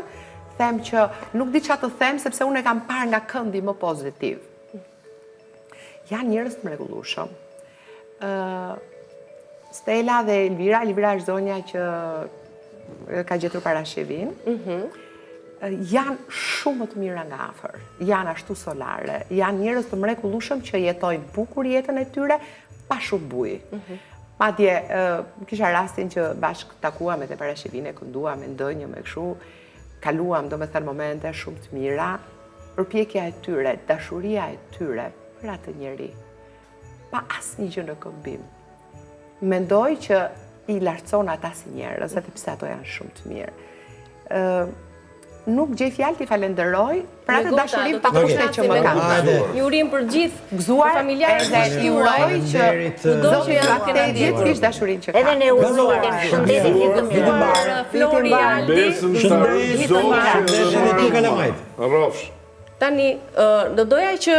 them që nuk di çfarë të them sepse unë e kam parë nga këndi më pozitiv. Janë njerëz të mrekullueshëm. Stella dhe Elvira është zonja që ka gjetur parashevin, janë shumë të mira nga afër, janë ashtu solare, janë njerëz të mrekullueshëm që jetojnë bukur jetën e tyre pa shumë bujë. Madje kisha rastin që bashkë takuam me te parashevin, kënduam me ndonjë me kështu, kaluam domethënë momente shumë të mira, përpjekja e tyre, dashuria e tyre për atë njerëz. Pa asnjë gjë në këmbim. Mendoj që i lartëson ata si njerëz, edhe pse ato janë shumë të mirë. Nuk gjej fjalë t'i falenderoj për atë dashurinë pa kushte që më kanë. Një urim për gjithë familjarët dhe i uroj që kudo që janë atë gjithë kish dashurinë që kanë. Edhe ne urojmë shëndetin gjithë të mirë. Flori Aldi. Rrofsh. Tani do doja që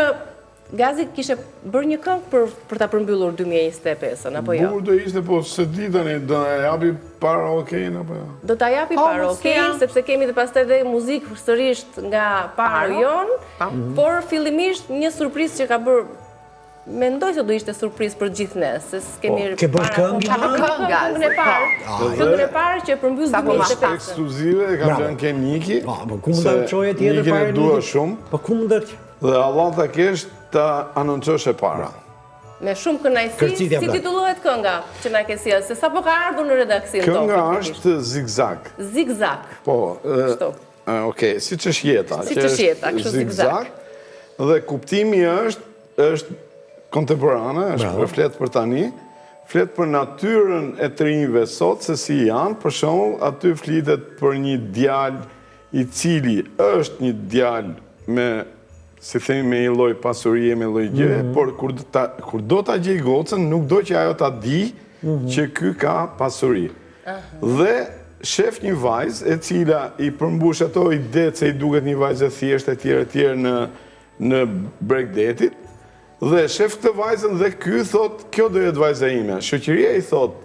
Gazi kishe bërë një këngë për ta përmbyllur 2025-ën, apo jo? Bukur do ishte, po se di tani, do na japi para okejn, apo jo? Do ta japi para okejn, sepse kemi dhe pastaj dhe muzikë sërisht nga para jon, por fillimisht një surprizë që ka bërë, mendoj se do ishte surprizë për gjithë ne, se kemi këngën e parë. Këngën e parë që përmbyll 2025-ën. Ekskluzive, kam qenë ke Niki. Po ku mund ta çoje tjetër para Nikin e dua shumë. Po ku mund të Dhe Allah ta kesh ta anoncosh e para. Me shumë kënaqësi, si titullohet kënga që na ke sjellë, se sapo ka ardhur në redaksion tonë. Kënga është Zigzag. Zigzag. Po, okej, siç është jeta, që është zigzag. Dhe kuptimi është kontemporane, është flet për tani, flet për natyrën e të rinjve sot se si janë, për shembull, aty flitet për një djalë i cili është një djalë me, si themi, me një lloj pasurie, me lloj gjë, por kur do ta gjej gocën, nuk do që ajo ta di që ky ka pasuri. Dhe shef një vajzë e cila i përmbush ato idetë se i duket një vajzë e thjeshtë e tjerë në Bregdetit, dhe shef këtë vajzën dhe ky thot, kjo do jetë vajza ime. Shoqëria i thot,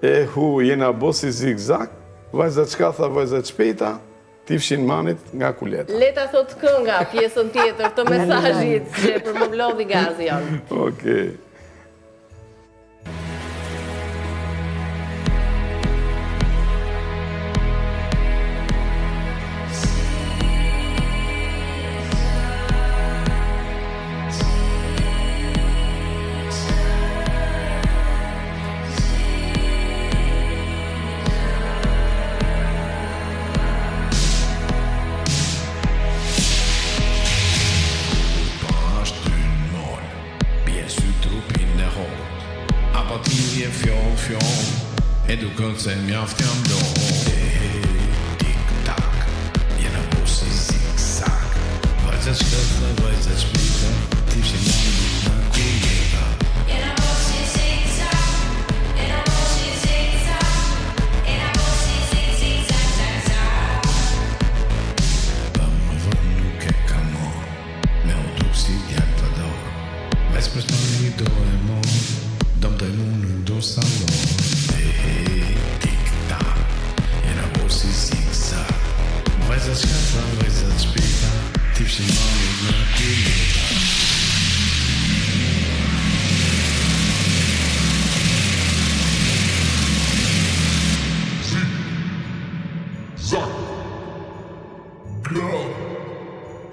jena bosi zigzag, vajza çka tha, vajza shpejta, ti fshin manit nga kuleta. Leta thot kënga, pjesën tjetër të mesazhit që për më mblodhi Gazi janë. Okej. E duket se mjaft jam do tik-tak, jena bosi zigzag. Vajza shkëllë, vajza shpita, ti fshin manit nga kuleta. Jena bosi zigzag, jena bosi zigzag, jena bosi zigzag. Pa më vërë nuk e ka morë, me autop si djallë të dorë. Ves për shpani i do e morë, dom të mu nuk do salon. Vajza shkasa, vajza shpita, ti fshin manit nga kuleta. Zigzag,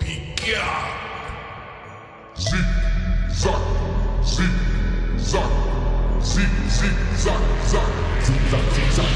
pika. Zigzag, zigzag, zigzag, zigzag, zigzag.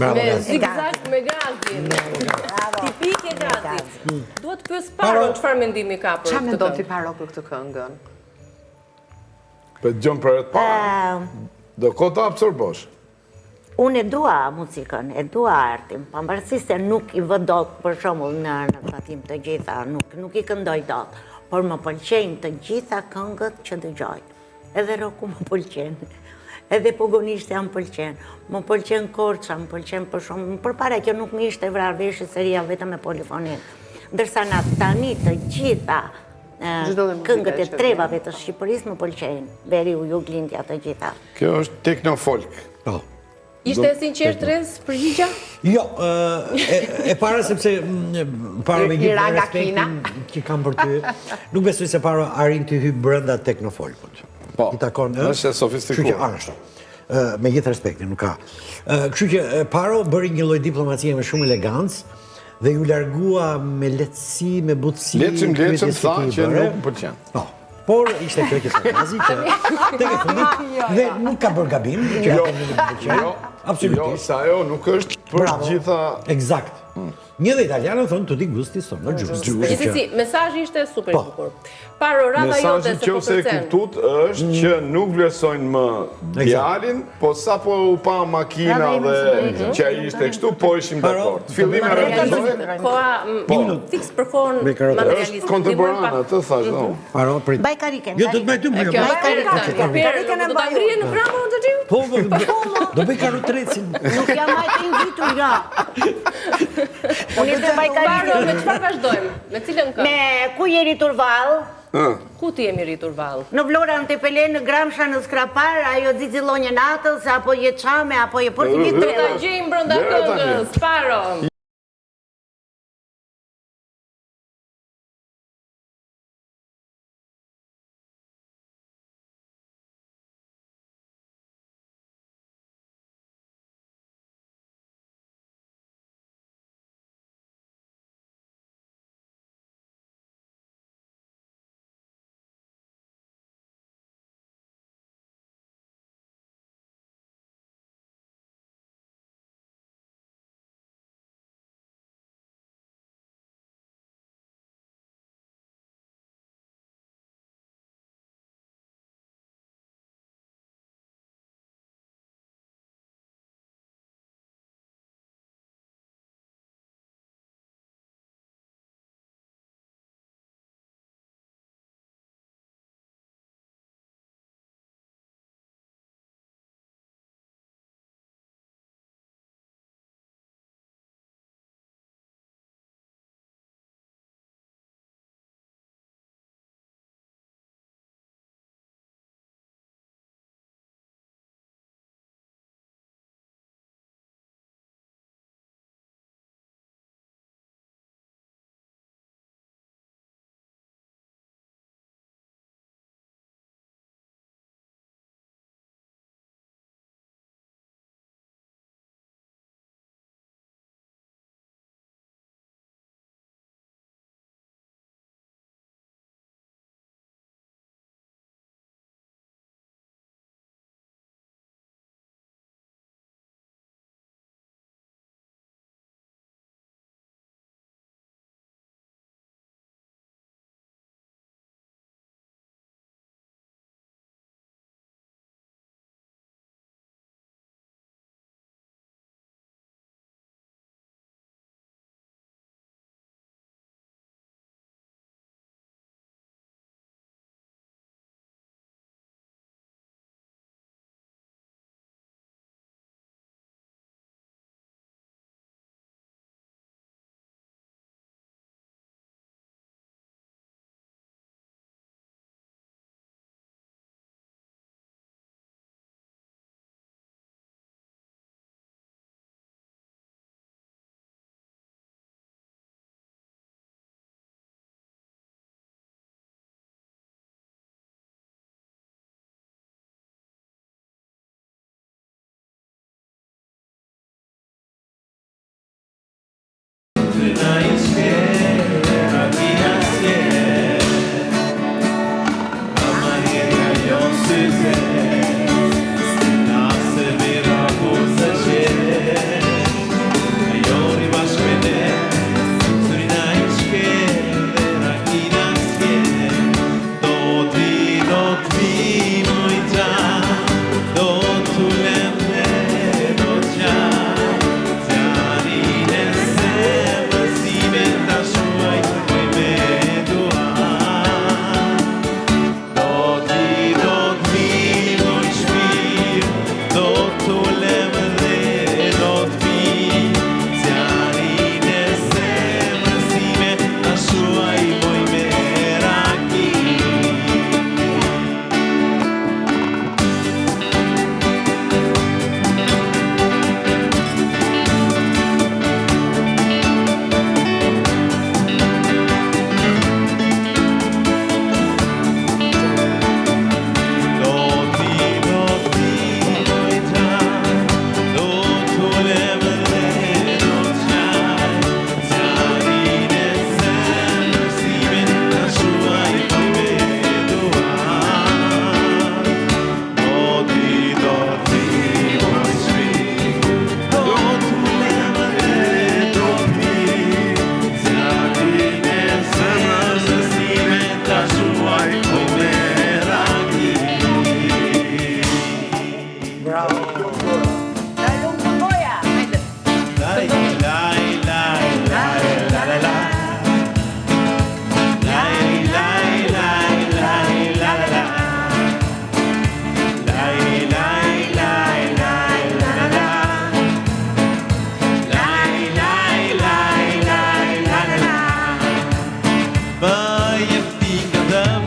Me zigzag me Gazin. Tipike Gazi. Duhet të pyes Paro çfarë mendimi ka për këtë. Çfarë mendon ti Paro për këtë këngën? Për gjën për të parë, do kota absorbosh. Unë e dua muzikën, e dua artin, pavarësisht se nuk i vë dot për shembull në tatim të gjitha, nuk i këndoj dot, por më pëlqejnë të gjitha këngët që dëgjoj. Edhe roku më pëlqen. Edhe pogonishtja më pëlqen. Më pëlqen Korça, më pëlqen për shumë. Përpara që nuk më ishte vrarë veshi seria vetëm me polifonin. Ndërsa na tani të gjitha këngët e trevave të Shqipërisë më pëlqejnë. Veri u juglindja të gjitha. Kjo është teknofolk. Ishte sinqert Trez përgjigja? Jo, e para sepse para me gjithë respektin që kam për ty, nuk besoj se para arrin të hyjë brenda teknofolkut. Po, I takon është sofistikuar. Ashtu. Me gjithë respektin, nuk ka. Kështu që Paro bëri një lloj diplomacie me shumë elegancë dhe ju largua me lehtësi, me butësi. Lecim tha që nuk më pëlqen. Po. Por ishte kjo që Gazi që tek e fundit dhe nuk ka bërë gabim që nuk më pëlqen. Absolutisht. Jo, sa ajo nuk është për gjitha. Eksakt. Një dhe italianët thonë tutti gusti sono giusti. Si, mesazhi ishte super i bukur. Paro rada jote se po përcen. Mesazhi që e kuptut është që nuk vlerësojnë më djalin, po sa po u pa makina dhe që ai ishte kështu, po ishim dakord. Fillim e realizoi. Koha fiks për kohën materialiste. Është kontemporane, atë thash, do. Paro prit. Bajkariken. Jo, do të bëj ty më. Bajkariken e ngrihen në programin të tij? Po, do bëj karu trecin. Nuk jam ajtë invitur, ja. Unë të Bajkariken. Me çfarë vazhdojmë? Me cilën këngë? Me ku je rritur vallë? Ku ti jemi rritur vallë? Në Vlorën të Pele, në Gramsha, në Skrapar, ajo zicillonje natës, apo je çame, apo je për të një Do ta gjejmë brenda këngës, Paro.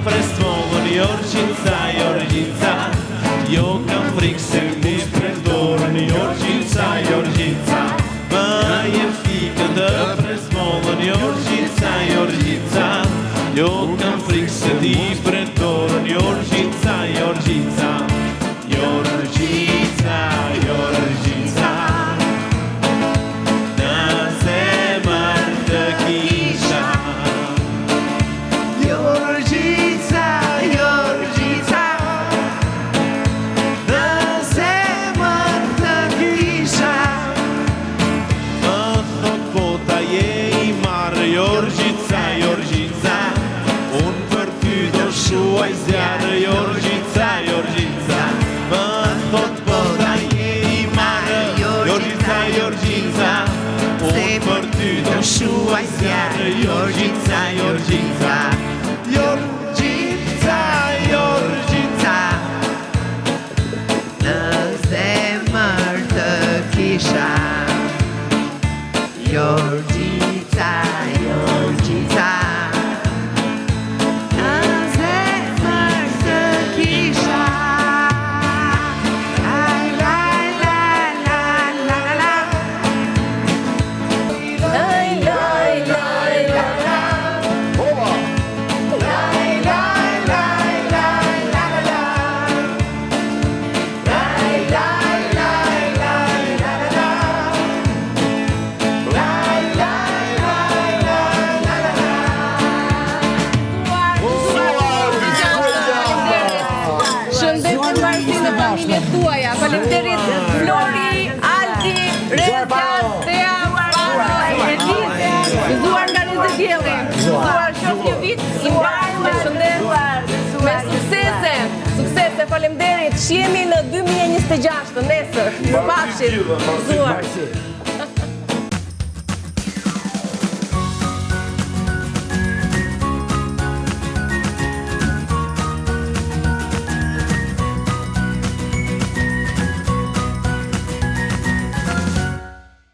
presmollën Jorgjica, Jorgjica. Jo kam frikë se mu s'prendorën Jorgjica, Jorgjica. Më jem fikën të presmollën Jorgjica, Jorgjica. Jo kam frikë se ti prendorën Jorgjica, Jorgjica. Jorgjica, Jorgjica. Në zemër të kisha. Jorgjica, Jorgjica. Në zemër të kisha. Më thot bota je i marrë Jorgjica, Jorgjica. Unë për ty do shuaj zjarë Jorgjica, Jorgjica. Më thot bota je i marrë Jorgjica, Jorgjica. Unë për ty do shuaj zjarë Jorgjica, Jorgjica. Jorgjica, Jorgjica. Në zemër të kisha. Jorgjica, Jorgjica. Në zemër të kisha. La la la la la la la. Laj, laj, laj, la, la. Laj, laj, laj, laj, la, la, la. Laj, laj, laj, laj, la, la, la. Laj, laj, laj, laj, la, la, la. Shëndetit Martin dhe familjet tuaja. Faleminderit Flori, Alti, Reza, Thea, Edith, gëzuar nga 20 vjelli. Gëzuar shoh një vit i mbarë me shëndet, me suksese. Suksese, faleminderit. Shihemi në 2026 nesër. Mirupafshim. Gëzuar.